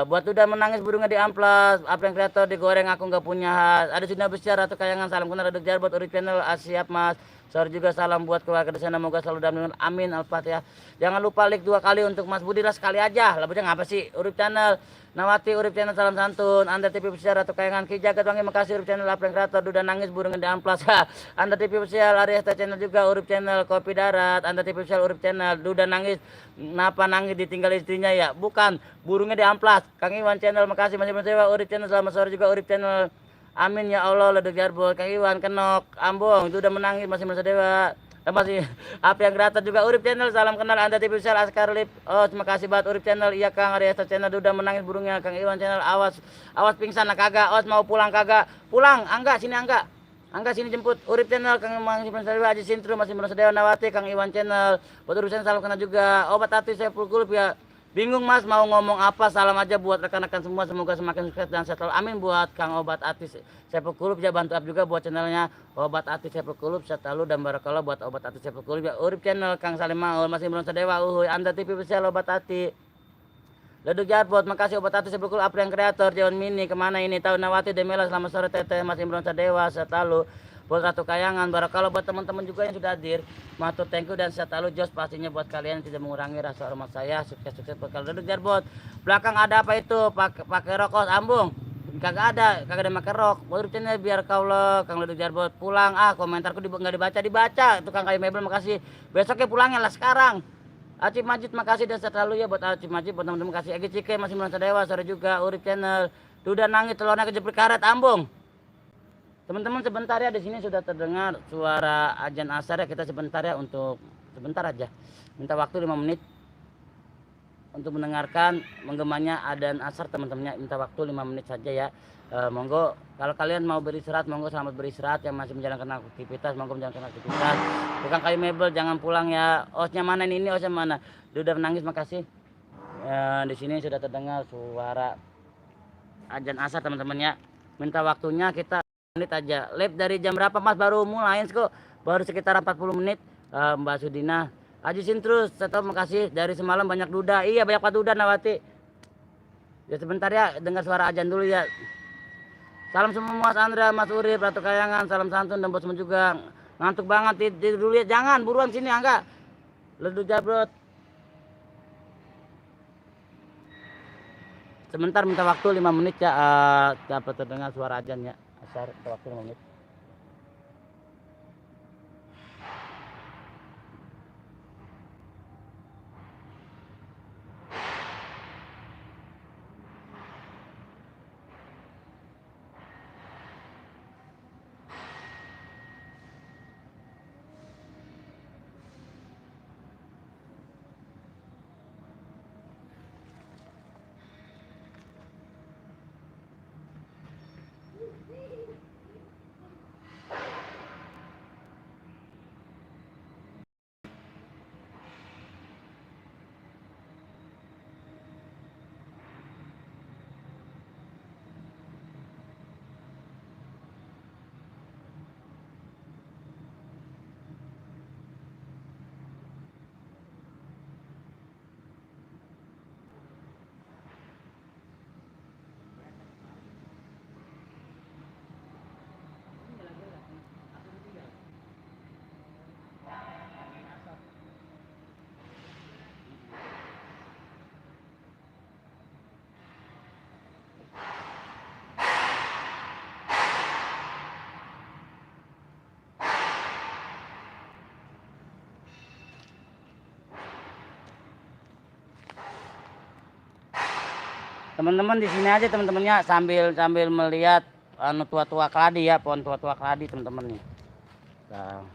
Buat udah menangis burungnya di amplas, apa yang kreator digoreng aku nggak punya hak. Ada sudah besar atau kayangan, salam kenal Leduk Jarbot, Urip channel, siap Mas. Sore juga salam buat keluarga di sana, moga selalu dalam lindungan, amin, Al-Fatihah. Jangan lupa like 2 kali untuk Mas Budi lah, sekali aja lah, bocah ngapa sih. Urip channel Nawati, Urip channel, salam santun. Anda TV Official, Ratu Kayangan, Ki Jagat Wangi, makasih. Urip channel, apa yang kreator, Duda nangis burungnya di amplas. Anda TV Official, Arya channel juga, Urip channel, Kopi Darat. Anda TV Official, Urip channel, Duda nangis, kenapa nangis ditinggal istrinya ya, bukan, burungnya di amplas. Kang Iwan channel, makasih, masih bersewa. Urip channel, selamat sore juga. Urip channel, amin ya Allah. Leduk Jarbot, Kang Iwan, Kenok, Ambong, itu udah menangis, masih bersewa. Masih apa yang gratis juga. Urip channel, salam kenal Anda TV Official, Askar Lip. Oh, terima kasih buat Urip channel. Iya Kang, Arya channel, udah menangis burungnya. Kang Iwan channel, awas pingsan lah kagak. Awas mau pulang kagak. Pulang, Angga sini Angga. Angga sini jemput. Urip channel, Kang masih bersedia. Aji Sintru masih bersedia. Nawati, Kang Iwan channel. Buat Urip channel, salam kenal juga. Obat hati saya pukul ya. Bingung Mas mau ngomong apa, salam aja buat rekan-rekan semua, semoga semakin sukses dan sehat. Amin buat Kang Obat Hati Saiful Qulub ya, bantu up juga buat channelnya Obat Hati Saiful Qulub, sehat lalu dan barakallah buat Obat Hati Saiful Qulub ya. Urip channel Kang Salim Maul, masih belum sedewa, Anda TV Official, Obat Hati Leduk Jarbot, makasih Obat Hati Saiful Qulub, apa yang kreator Jawan Mini, kemana ini tahu Nawati, Demela, selamat sore Teteh, masih belum sedewa, sehat lalu buat Ratu Kayangan, barakallah buat teman-teman juga yang sudah hadir, matur thank you dan sehat lalu jos pastinya buat kalian, tidak mengurangi rasa hormat saya, sukses buat kalian. Leduk Jarbot, belakang ada apa itu, pakai rokok Ambung, kagak ada pakai rok. Urip channel biar kaulah Kang Leduk Jarbot, pulang komentarku nggak dibaca tukang kayu mebel, makasih, besoknya pulangnya lah sekarang. Acip Majid makasih dan sehat lalu ya buat Acip Majid, buat teman-teman kasih. Egi Cike masih merasa dewa, sore juga. Urip channel, udah nangis telurnya kejepit karet Ambung. Teman-teman sebentar ya, di sini sudah terdengar suara azan asar ya, kita sebentar ya, untuk sebentar aja. Minta waktu 5 menit untuk mendengarkan menggemanya adzan asar teman-temannya, minta waktu 5 menit saja ya. Monggo kalau kalian mau beristirahat, monggo selamat beristirahat, yang masih menjalankan aktivitas monggo menjalankan aktivitas. Tukang kayu mebel jangan pulang ya. Osnya mana ini osnya mana? Udah menangis, makasih. Di sini sudah terdengar suara adzan asar teman-teman ya. Minta waktunya kita menit aja. Live dari jam berapa Mas? Baru mulai kok, baru sekitar 40 menit. Mbak Sudina, Ajisin terus, tetap makasih, dari semalam banyak duda. Iya banyak Pak duda Nawati ya. Sebentar ya, dengar suara ajan dulu ya. Salam semua Mas Andra, Mas Urip, Ratu Kayangan, salam santun dan bos juga. Ngantuk banget, tidur dulu ya. Jangan, buruan sini Angga. Leduk Jarbot. Sebentar, minta waktu 5 menit ya, dapat terdengar suara ajan ya. Asar, waktu 5 menit. Teman-teman di sini aja teman-temannya sambil melihat anu tua-tua keladi ya, pohon tua-tua keladi teman-teman nih. Nah.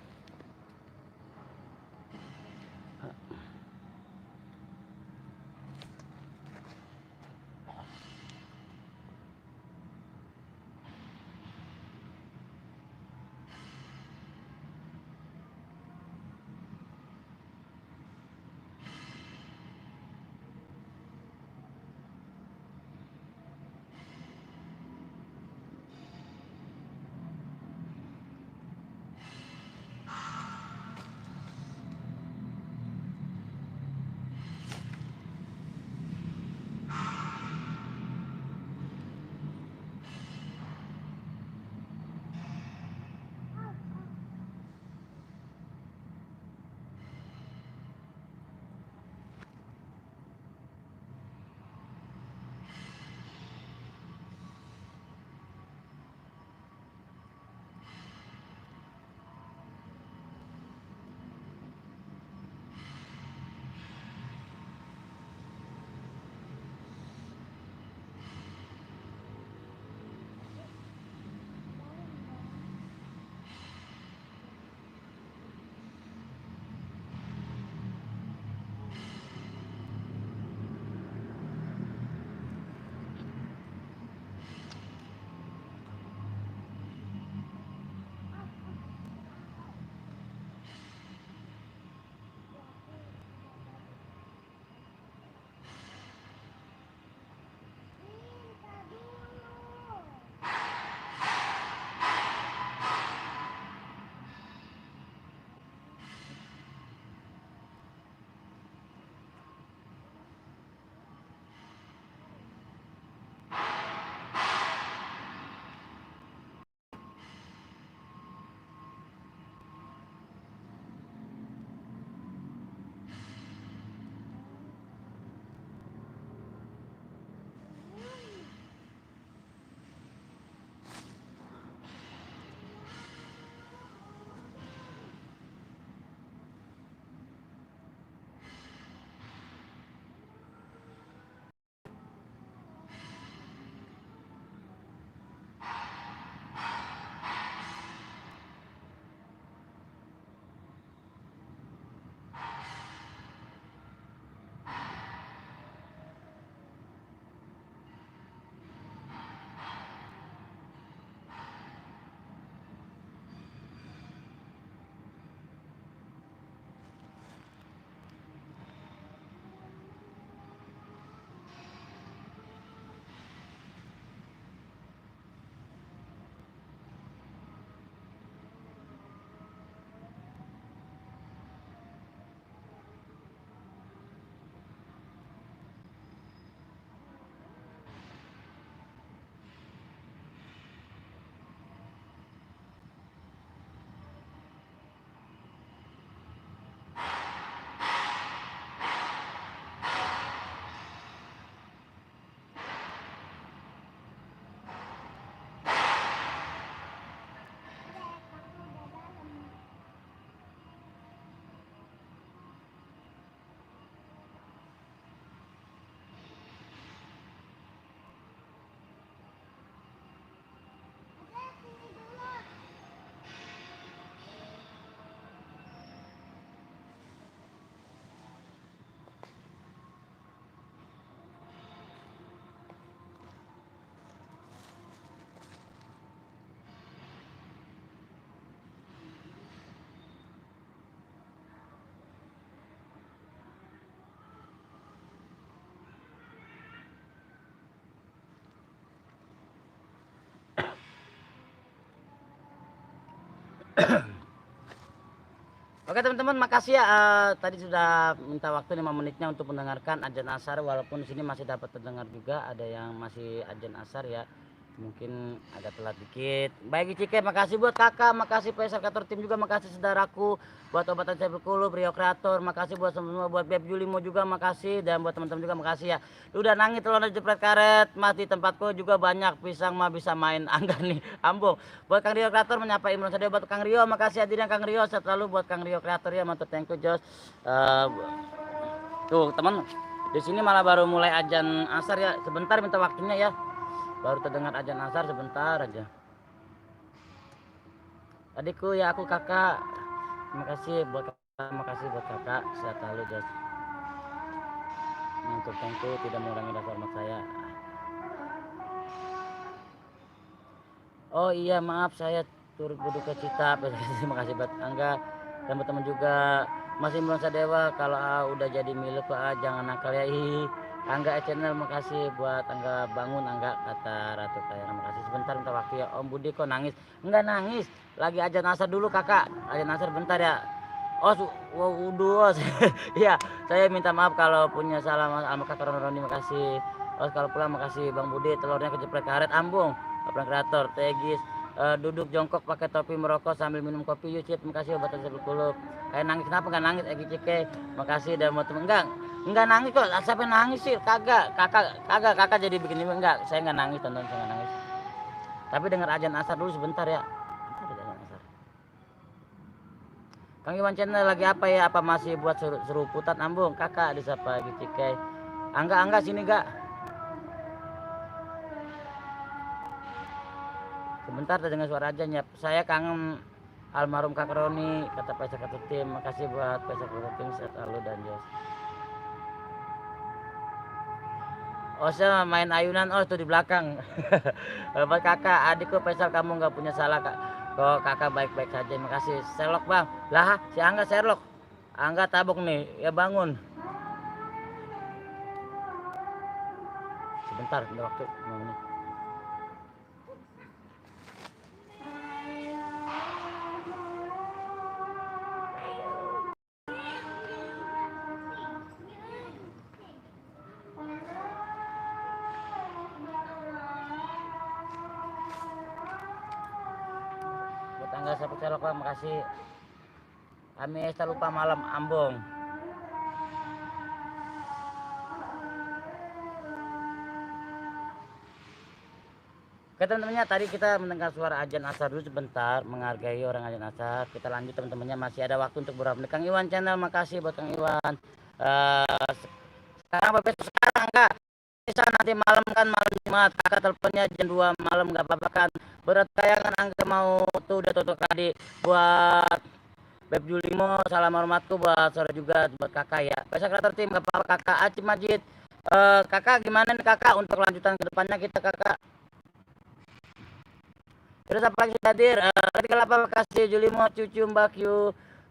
Oke teman-teman, makasih ya. Tadi sudah minta waktu 5 menitnya untuk mendengarkan adzan asar, walaupun di sini masih dapat terdengar juga ada yang masih adzan asar ya. Mungkin agak telat dikit. Baik Cike, makasih buat kakak, makasih Faisal Kantor tim juga, makasih saudaraku buat obatan saya berkulub, Rio Kreator, makasih buat semua, buat Beb Julimo juga makasih, dan buat teman-teman juga makasih ya. Udah nangis telur jepret karet, mas di tempatku juga banyak pisang mah bisa main anggar nih, ambung. Buat Kang Rio Kreator menyapa Imron Sadeo, buat Kang Rio, makasih hadirnya Kang Rio, sehat selalu buat Kang Rio Kreator ya, mantap thank you Jos. Tuh teman, Di sini malah baru mulai azan asar ya. Sebentar minta waktunya ya. Baru terdengar azan asar sebentar aja. Adikku ya, aku kakak. Terima kasih buat kakak. Sehat selalu Jos. Untuk tengku tidak mengurangi rasa hormat saya. Oh iya maaf saya turut berduka cita. Terima kasih buat Angga dan teman-teman juga. Masih belum sadewa kalau udah jadi milik Pak jangan nakal ya. Angga channel makasih buat Angga bangun Angga kata Ratu Kayang makasih. Sebentar minta waktu ya. Om Budi kok nangis? Enggak nangis, lagi azan asar dulu kakak. Azan asar bentar ya. Oh udah. Ya saya minta maaf kalau punya salah sama kakak Roni makasih. Oh kalau pulang makasih Bang Budi, telurnya kejeprek karet ambung. Apaan kreator Tegis duduk jongkok pakai topi merokok sambil minum kopi Yusuf makasih obat tersebut kulub. Kayak nangis kenapa nggak nangis Egi Cike makasih dan mau temen enggak nangis kok. Siapa nangis sih? Kakak jadi bikin ini enggak, saya nggak nangis tonton, saya nggak nangis. Tapi dengar azan asar dulu sebentar ya. Bentar, azan asar. Kang Iwan channel lagi apa ya? Apa masih buat seruputan ambung? Kakak disapa Egi Cike. Angga sini gak? Sebentar terdengar suara aja ya. Saya kangen almarhum Kak Roni kata Faisal Katu Tim. Makasih buat Faisal Katu Tim sehat selalu dan Jos. Oh saya main ayunan itu di belakang. Buat kakak adikku Faisal kamu nggak punya salah kak. Kok kakak baik-baik saja makasih. Sherlock bang. Lah si Angga Sherlock. Angga tabok nih ya bangun. Sebentar ada waktu 5 menit. Tangga sampai Sherlock bang makasih. Kami tak lupa malam ambung. Oke teman-temannya tadi kita mendengar suara azan asar dulu sebentar, menghargai orang azan asar. Kita lanjut teman-temannya, masih ada waktu untuk beberapa menit. Kang Iwan channel makasih buat Kang Iwan. Sekarang apa besok sekarang enggak? Bisa nanti malam kan malam Jumat kakak teleponnya jam 2 malam nggak apa-apa kan. Berat tayangan Angga mau tuh udah tutup tadi buat Beb Julimo salam hormatku buat sore juga buat kakak ya. Besok kreator tim nggak apa-apa kakak. Acim Majid kakak gimana nih kakak untuk lanjutan kedepannya kita kakak. Terus apa lagi hadir? Tadi kalau apa kasih Julimo cucu Mbak Q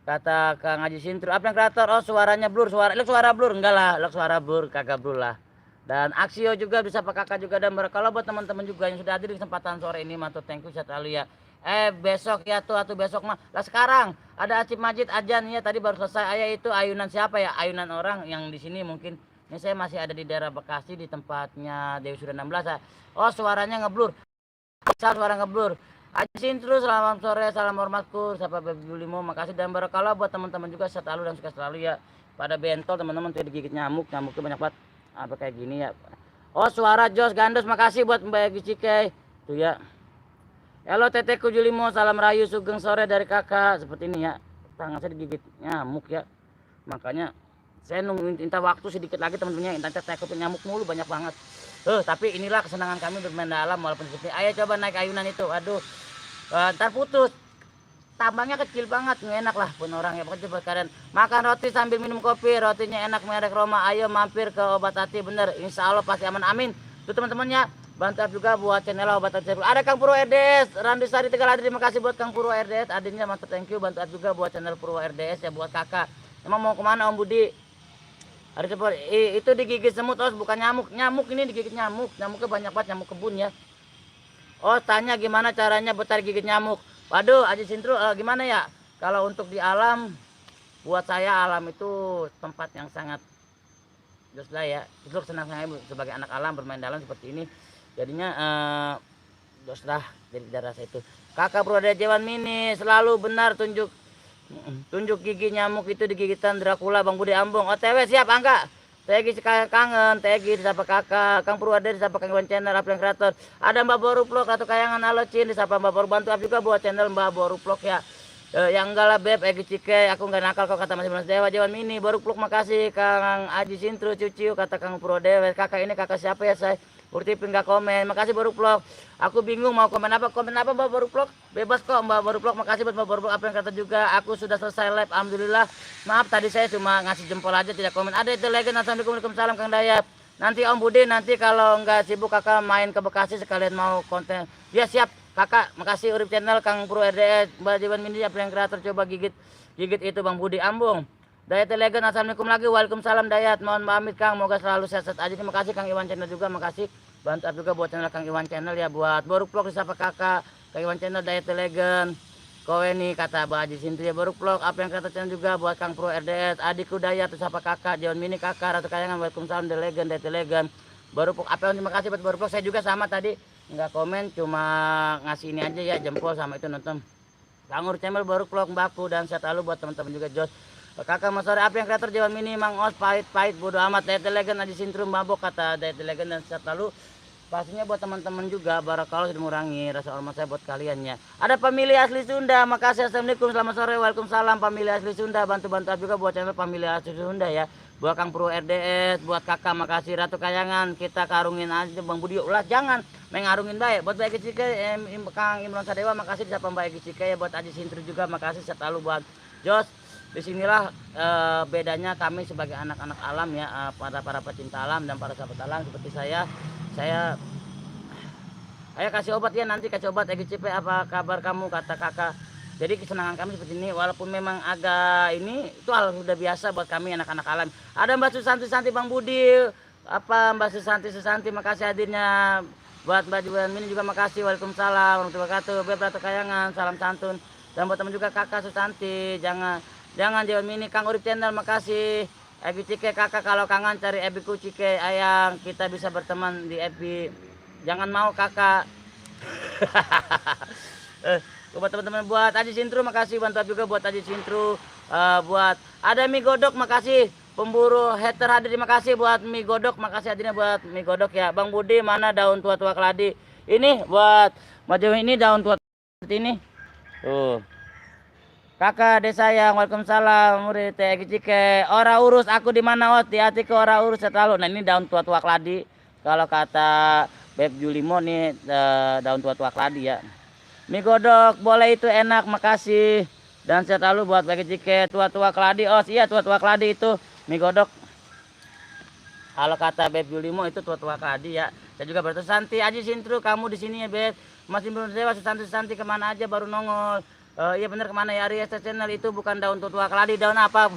kata Kang Haji Sintru. Apa yang kreator? Oh suaranya blur, suara blur enggak lah, suara blur kagak blur lah. Dan Aksio juga bisa pak kakak juga dan kalau buat teman-teman juga yang sudah hadir di kesempatan sore ini mantu thank you sehat selalu ya. Besok ya tuh atau besok mah lah sekarang ada Acip Majid ajan ya tadi baru selesai ayah itu ayunan siapa ya ayunan orang yang di sini mungkin ini saya masih ada di daerah Bekasi di tempatnya Dewi Sudah 16 ya. Oh suaranya ngeblur. Suara ngeblur. Ajin terus selamat sore salam hormatku siapa Baby Julimo makasih dan barakallah buat teman-teman juga sehat selalu dan sukses selalu ya. Pada bentol teman-teman tuh digigit nyamuk tuh banyak banget apa kayak gini ya. Oh suara Jos Gandos makasih buat Mbak Egi Cike tuh ya. Halo teteku Julimo salam rayu sugeng sore dari kakak seperti ini ya. Tangan saya digigit nyamuk ya. Makanya saya nunggu minta waktu sedikit lagi teman-temannya intan takut nyamuk mulu banyak banget. Tapi inilah kesenangan kami bermain dalam walaupun seperti ayo coba naik ayunan itu aduh ntar putus tambangnya kecil banget nggak enak lah pun orang ya pokoknya kalian makan roti sambil minum kopi rotinya enak merek Roma ayo mampir ke obat hati bener insya Allah pasti aman amin tuh teman-temannya bantu juga buat channel obat hati ada Kang Purwo RDS Randy Sari Tegal Adri terima kasih buat Kang Purwo RDS adinnya mantap thank you bantu juga buat channel Purwo RDS ya buat kakak emang mau kemana Om Budi ada seperti itu digigit semut oh bukan nyamuk ini digigit nyamuknya banyak banget nyamuk kebun ya. Oh tanya gimana caranya betar gigit nyamuk. Waduh Aji Sintru gimana ya kalau untuk di alam buat saya alam itu tempat yang sangat jelas lah ya itu senang saya sebagai anak alam bermain dalam seperti ini jadinya jelas lah dari darah saya itu kakak bro ada Jewan Mini selalu benar tunjuk gigi nyamuk itu digigitan Dracula Bang Budi Ambung OTW siap Angga Tegi kangen Tegi disapa kakak Kang Purwade disapa Kang Iwan channel Aplen kreator ada Mbak Boru Vlog atau kayangan halo Cin disapa Mbak Boru bantu juga buat channel Mbak Boru Vlog ya Yang enggak lah beb, Egi Cike, aku enggak nakal kok kata Mas Mas Dewa, Jawan Mini, baru pluk makasih Kang Aji Sintru, Cuciu, kata Kang Pro Dewa, kakak ini kakak siapa ya saya? Urtipin enggak komen, makasih baru pluk. Aku bingung mau komen apa mbak baru pluk, bebas kok mbak baru pluk, makasih buat mbak baru pluk, apa yang kata juga, aku sudah selesai live, alhamdulillah. Maaf tadi saya cuma ngasih jempol aja tidak komen. Ada itu legend, assalamualaikum, waalaikumsalam Kang Dayat. Nanti Om Budi, nanti kalau enggak sibuk kakak main ke Bekasi sekalian mau konten, ya siap. Kakak, makasih Urip Channel, Kang Pro RDS, Mbak Jiwan Mindi, apa yang kreator coba gigit itu Bang Budi Ambung. Dayat Legend, assalamualaikum lagi, waalaikumsalam Dayat, mohon pamit Kang, moga selalu sehat-sehat aja. Terima kasih Kang Iwan Channel juga, makasih bantu juga buat channel Kang Iwan Channel ya, buat baru vlog disapa kakak, Kang Iwan Channel, Dayat Legend, kowe nih kata Mbak Haji Sintri ya baru vlog, apa yang kreator channel juga buat Kang Pro RDS, adikku Dayat, disapa kakak, Jiwan Mini kakak, Ratu Kayangan, waalaikumsalam The Legend, Dayat Legend, baru vlog, apa yang terima kasih buat baru vlog, saya juga sama tadi. Enggak komen, cuma ngasih ini aja ya, jempol sama itu nonton Kang Urip Channel baru vlog Mbakku, dan sehat lalu buat teman-teman juga Jos. Kakak Mas Sore, apa yang kreator Jawan Mini Mang Os, pahit bodo amat, Dayat Legend Aji Sintrum mabok kata Dayat Legend, dan sehat lalu pastinya buat teman-teman juga, barakallah sudah mengurangi rasa hormat saya buat kalian ya. Ada pemilih asli Sunda, makasih, assalamualaikum, selamat sore, waalaikumsalam pemilih asli Sunda, bantu-bantu juga buat channel pemilih asli Sunda ya. Buat Kang Pro RDS, buat kakak makasih, Ratu Kayangan, kita karungin aja Bang Budi, ulah jangan mengarungin baik. Buat Mbak Egi Cike, Kang Imron Sadewa makasih siapa Mbak Egi Cike ya, buat Aji Sintru juga makasih, selalu buat Jos. Disinilah bedanya kami sebagai anak-anak alam ya, para pecinta alam dan para sahabat alam seperti saya ayo kasih obat ya, nanti kasih obat Egi Cike, apa kabar kamu kata kakak. Jadi kesenangan kami seperti ini, walaupun memang agak ini, itu hal sudah biasa buat kami anak-anak alam. Ada Mbak Susanti Bang Budi, apa Mbak Susanti, makasih hadirnya. Buat Mbak Jiwan Mini juga makasih, waalaikumsalam warahmatullahi wabarakatuh. Beb Ratu Kayangan, salam santun. Dan buat teman juga kakak Susanti, jangan Jiwan Mini, Kang Urip Channel makasih. Ebi Cike kakak, kalau kangen cari Ebiku Cike ayang, kita bisa berteman di Ebi. Jangan mau kakak. Buat teman-teman, buat Aji Sintru makasih, bantu juga buat Aji Sintru, buat ada mie godok makasih, pemburu hater hadir, terima kasih buat mie godok, makasih hadirnya buat mie godok ya. Bang Budi mana daun tua-tua keladi ini buat maju, ini daun tua seperti ini tuh kakak desa yang, waalaikumsalam murid Egi Cike, ora urus aku di mana ot di hati ke ora urus selalu. Nah ini daun tua-tua keladi kalau kata Beb Julimo nih, daun tua-tua keladi ya. Mie godok boleh, itu enak, makasih. Dan sehat lalu buat bagi Cike, tua-tua keladi. Oh iya, tua-tua keladi itu mie godok. Kalau kata Beb Julimo itu tua-tua keladi ya. Saya juga berarti Santi Aji Sintru, kamu di sini ya Beb. Masih belum Dewa, Santi kemana aja baru nongol. Iya bener, kemana ya Aries Channel, itu bukan daun tua-tua keladi, daun apa?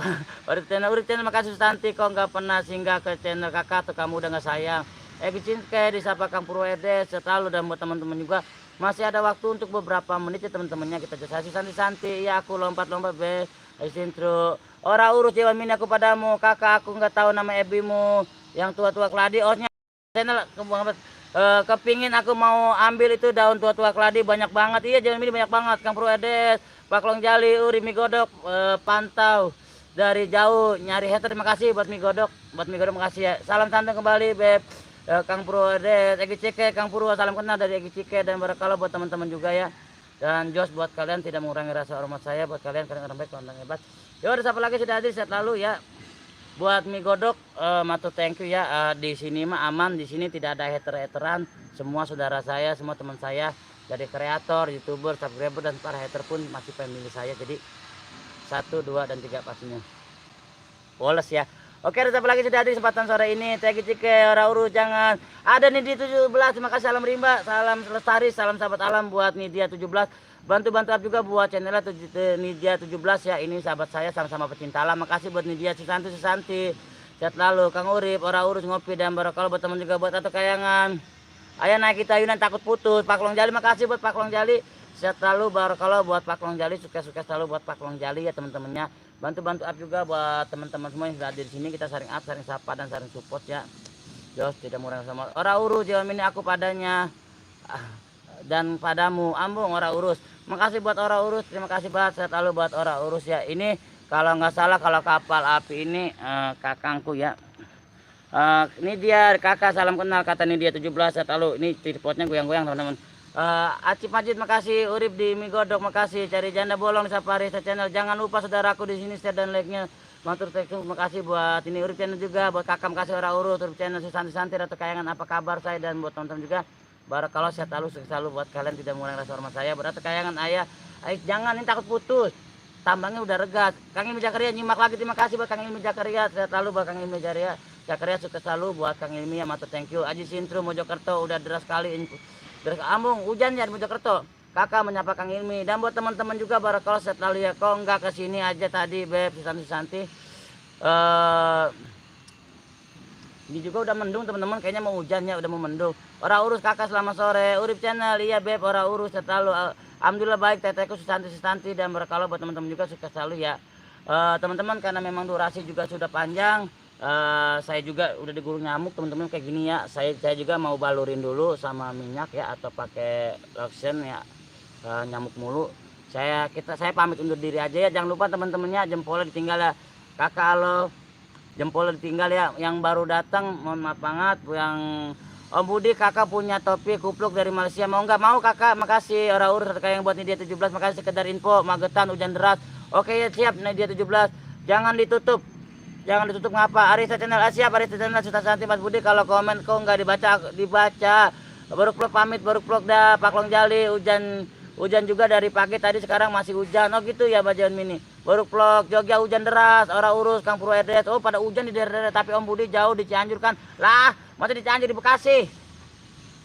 Urip Channel makasih Santi, kok nggak pernah singgah ke channel kakak tuh, kamu udah nggak sayang. Egi Cike disapa Kang Pro RDS selalu, dan buat teman-teman juga masih ada waktu untuk beberapa menit ya teman-temannya, kita jelasin Santi ya, aku lompat-lompat be Sintru, ora urus Jawan Mini aku padamu kakak, aku nggak tahu nama ebimu yang tua-tua keladi. Osnya channel kepingin aku mau ambil itu daun tua-tua keladi banyak banget, iya Jawan Mini banyak banget. Kang Pro RDS, Paklong Jali, Uri mie godok, pantau dari jauh nyari hater, terima kasih buat mie godok, makasih ya. Salam santun kembali Beb. Kang Pro RDS, Egi Cike, Kang Purwo, salam kenal dari Egi Cike, dan barakallah buat teman-teman juga ya. Dan Jos buat kalian tidak mengurangi rasa hormat saya, buat kalian orang baik, orang hebat. Yo, ada siapa lagi sudah hadir set lalu ya. Buat mie godok, matur thank you ya. Di sini mah aman, di sini tidak ada hater-hateran. Semua saudara saya, semua teman saya dari kreator, youtuber, subscriber, dan para hater pun masih pemilih saya. Jadi 1, 2, dan 3 pastinya. Woles ya. Oke, ada apa lagi sudah hadir kesempatan sore ini. Egi Cike, ora urus jangan. Ada Nidia 17, terima kasih, salam rimba, salam lestari, salam sahabat alam buat Nidia 17. Bantu-bantu up juga buat channelnya Nidia 17 ya. Ini sahabat saya sama-sama pecinta alam. Makasih buat Nidia Susanti. Sehat lalu Kang Urip, ora urus ngopi, dan barakallah buat teman juga buat Ratu Kayangan. Ayah naik kita Yunan takut putus. Paklong Jali, makasih buat Paklong Jali. Sehat lalu barakallah buat Paklong Jali, sukses selalu buat Paklong Jali ya teman-temannya. Bantu up juga buat teman-teman semua yang sudah hadir di sini, kita saring up, saring sapa, dan saring support ya. Jos tidak murah sama ora urus Jawan Mini aku padanya dan padamu ambung ora urus. Makasih buat ora urus, terima kasih banget, sehat lalu buat ora urus ya. Ini kalau nggak salah kalau kapal api ini kakangku ya. Ini dia kakak, salam kenal kata ini dia 17, sehat lalu. Ini tripodnya goyang-goyang teman-teman. Acip Majid makasih, Urip di Migodok makasih, Cari Janda Bolong di Sapari Channel. Jangan lupa saudaraku di sini share dan like-nya. Matur terima kasih buat ini Urip Channel juga, buat Kakak makasih orang urus, Urip Channel Susanti Santi Ratu Kayangan apa kabar saya, dan buat teman-teman juga barakallah sehat selalu buat kalian, tidak mengurangi rasa hormat saya. Berarti Kayangan ayah, jangan ini takut putus. Tambangnya udah rega. Kang Ilmi Jakaria nyimak lagi, terima kasih buat Kang Ilmi Jakaria, sehat selalu buat Kang Ilmi Jakaria sukses selalu buat Kang Ilmi ya, matur thank you. Aji Sintru Mojokerto udah deras sekali. Deras Ambung hujan ya di Mojokerto. Kakak menyapa Kang Ilmi, dan buat teman-teman juga barakallah sehat selalu ya. Kok enggak kesini aja tadi Beb Susanti. Ini juga udah mendung teman-teman, kayaknya mau hujannya, udah mau mendung. Ora urus kakak selamat sore, Urip Channel, iya Beb, ora urus selalu. Alhamdulillah baik, teteku Susanti dan berkala buat teman-teman juga sukses selalu ya. Teman-teman karena memang durasi juga sudah panjang, saya juga udah digulung nyamuk teman-teman kayak gini ya. Saya juga mau balurin dulu sama minyak ya, atau pakai lotion ya, nyamuk mulu. Saya pamit undur diri aja ya. Jangan lupa teman-temannya jempolnya ditinggal ya. Kakak halo, jempolnya ditinggal ya. Yang baru datang mohon maaf banget. Yang Om Budi kakak punya topi kupluk dari Malaysia, mau nggak? Mau kakak, makasih. Orang urus kayak yang buat Nidia 17, makasih. Sekedar info Magetan hujan deras. Oke ya siap Nidia 17, jangan ditutup ngapa. Arisa Channel siap, Arisa Channel Susanti Mas Budi. Kalau komen kok nggak dibaca. Baru vlog pamit, baru vlog dah Paklong Jali. Hujan juga dari pagi tadi, sekarang masih hujan. Oh gitu ya Bajan Mini. Baru vlog Jogja hujan deras, orang urus Kang Purwo RDS. Oh pada hujan di daerah, tapi Om Budi jauh di Cianjur kan. Lah, masa di Cianjur, di Bekasi.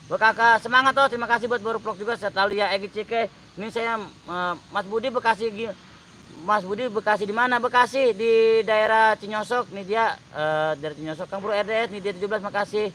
Buat kakak semangat toh, terima kasih buat baru vlog juga selalu ya. Egi Cike. Ini saya Mas Budi Bekasi. Mas Budi Bekasi di mana? Bekasi di daerah Cinyosok. Nih dia dari Cinyosok. Kang Purwo RDS nih dia 17, makasih.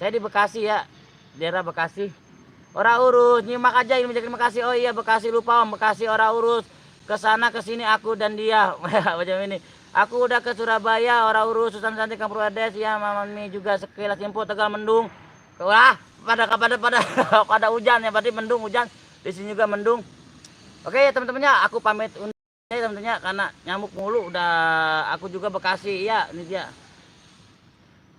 Saya di Bekasi ya, daerah Bekasi. Ora urus, nyimak aja ini, terima kasih. Oh iya Bekasi, lupa Om, Bekasi ora urus. Kesana kesini aku dan dia. Macam ini. Aku udah ke Surabaya, ora urus. Susanti Kang Purwo RDS ya, Mami juga sekilas info Tegal mendung. Wah, pada hujan ya, berarti mendung hujan. Di sini juga mendung. Oke ya teman-temannya, aku pamit undur ya teman-temannya karena nyamuk mulu. Udah aku juga Bekasi ya, ini dia.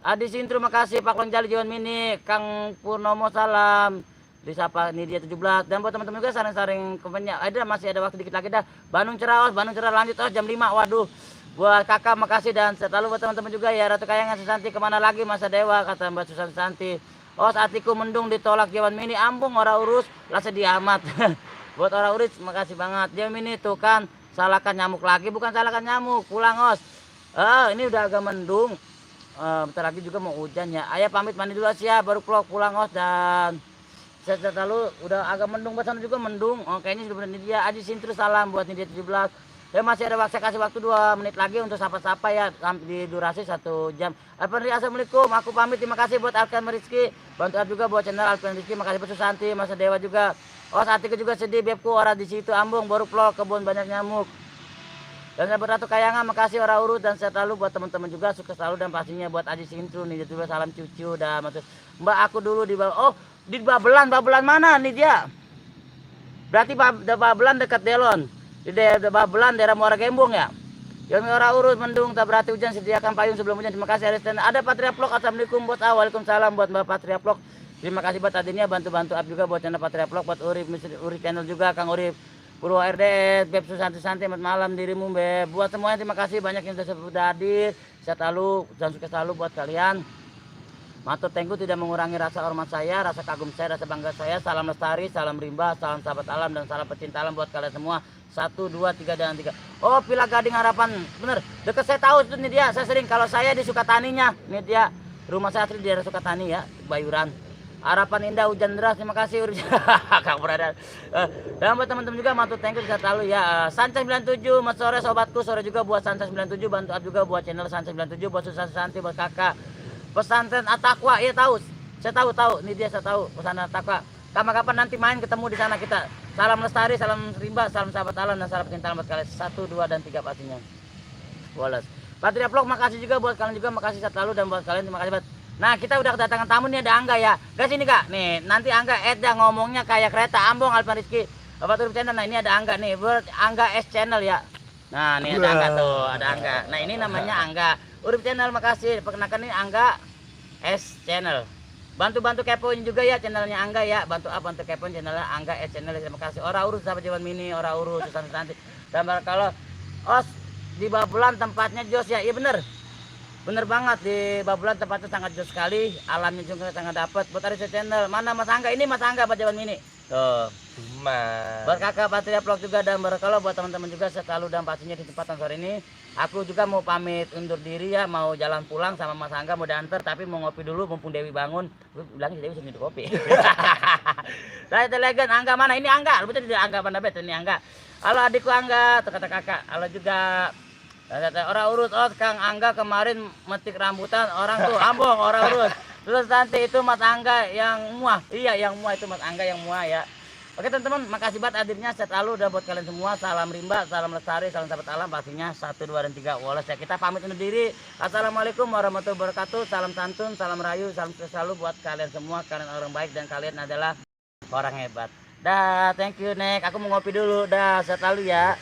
Adi Sintru makasih, Pak Lonjali Jawan Mini, Kang Purnomo salam. Disapa Nidia 17, dan buat teman-teman juga saring-saring komennya. Masih ada waktu dikit lagi dah. Bandung cerah lanjut jam 5. Waduh. Buat kakak makasih, dan selalu buat teman-teman juga ya. Ratu Kayangan Susanti, kemana lagi Masa Dewa kata Mbak Susanti. Saatiku mendung ditolak Jawan Mini, Ambung ora urus lah sedih amat. Buat orang urus makasih banget. Jawan Mini tuh kan salahkan nyamuk lagi, bukan salahkan nyamuk. Pulang ini udah agak mendung. Bentar lagi juga mau hujan ya. Ayah pamit mandi dulu siap, baru vlog pulang dan saya lalu udah agak mendung, sana juga mendung. Kayaknya sudah benar dia. Aji Sintru salam buat Nidia 17. Ya masih ada waktu, saya kasih waktu 2 menit lagi untuk sapa-sapa ya, sampai di durasi 1 jam. Assalamualaikum, aku pamit, terima kasih buat Alkan Rizky, bantu juga buat channel Alkan Rizky, makasih buat Susanti, Masa Dewa juga. Saatiku juga sedih, Bebku orang di situ Ambung, baru vlog kebun banyak nyamuk. Dan saya Ratu Kayangan, makasih orang urut, dan saya selalu buat teman-teman juga sukses selalu, dan pastinya buat Aji Sintru nih juga salam cucu dan maksud Mbak aku dulu di di Babelan mana nih dia? Berarti Babelan dekat Delon. Di daerah Babelan, daerah Muara Gembong ya. Yang orang urus mendung tak berarti hujan, sediakan payung sebelum hujan. Terima kasih Aris. Ada Patria Vlog. Assalamualaikum buat Waalaikumsalam buat Mbak Patria Vlog. Terima kasih buat tadinya bantu-bantu up juga buat channel Patria Vlog, buat Urip channel juga Kang Urip. Purwo RDS, Beb Susanti selamat malam dirimu Beb. Buat semuanya terima kasih banyak yang sudah hadir. Sehat selalu dan sukses selalu buat kalian. Matur tengku tidak mengurangi rasa hormat saya, rasa kagum saya, rasa bangga saya. Salam lestari, salam rimba, salam sahabat alam, dan salam pecinta alam buat kalian semua. 1, 2, 3 dan 3. Villa Gading Harapan, bener. Dekat saya tahu itu nih dia. Saya sering, kalau saya di Sukataninya, nih dia. Rumah saya asli di daerah Sukatani ya, Bayuran. Harapan indah hujan deras, terima kasih Kang Berada. Dan buat teman-teman juga matur thank you bisa selalu ya. Sanca 97 mas sore sobatku, sore juga buat Sanca 97, bantu juga buat channel Sanca 97, buat Susanti, buat kakak. Pesantren At-Taqwa, iya tahu. Saya tahu. Ini dia saya tahu pesantren At-Taqwa. Kapan-kapan nanti main ketemu di sana kita. Salam lestari, salam rimba, salam sahabat alam, dan salam pecinta buat kalian. 1, 2 dan 3 pastinya. Wallace. Patria Vlog makasih juga buat kalian juga, makasih selalu, dan buat kalian terima kasih banget. Nah, kita udah kedatangan tamu nih, ada Angga ya. Guys ini Kak, nih nanti Angga ngomongnya kayak kereta Ambong Alpan Rizky. Bapak Turun Channel. Nah, ini ada Angga nih, buat Angga S Channel ya. Nah, ini ada Angga tuh, ada Angga. Nah, ini namanya Angga Urip Channel, makasih. Perkenalkan ini Angga S Channel. Bantu-bantu kepoin juga ya channelnya Angga ya. Bantu kepoin channelnya Angga channel. Terima kasih. Ora urus sahabat Jawan Mini, ora urus cantik. Dan kalau os di Babulan tempatnya jos ya. Iya bener. Bener banget di Babulan tempatnya sangat jos sekali. Alamnya juga sangat dapat. Buat Arisa channel. Mana Mas Angga? Ini Mas Angga Pak Jawan Mini. Tuh. Buat kakak Patria Vlog juga dan kalau buat teman-teman juga selalu dan pastinya di kesempatan sore ini aku juga mau pamit undur diri ya, mau jalan pulang sama Mas Angga mau diantar tapi mau ngopi dulu mumpung Dewi bangun. Lu bilangnya Dewi sini kopi. Saya legend Angga mana ini Angga? Lu tadi Angga mana bet ini Angga. Halo adikku Angga, kata kakak. Halo juga orang urus Kang Angga kemarin metik rambutan orang tuh ambong orang urus. Terus nanti itu Mas Angga yang muah. Iya yang muah itu Mas Angga yang muah ya. Oke teman-teman, makasih banget hadirnya selalu udah buat kalian semua. Salam rimba, salam lestari, salam sahabat alam pastinya 1, 2, dan 3 Wallace ya. Kita pamit undur diri. Assalamualaikum warahmatullahi wabarakatuh. Salam santun, salam rayu, salam selalu buat kalian semua. Kalian orang baik dan kalian adalah orang hebat. Dah, thank you Nek. Aku mau ngopi dulu. Dah, selalu ya.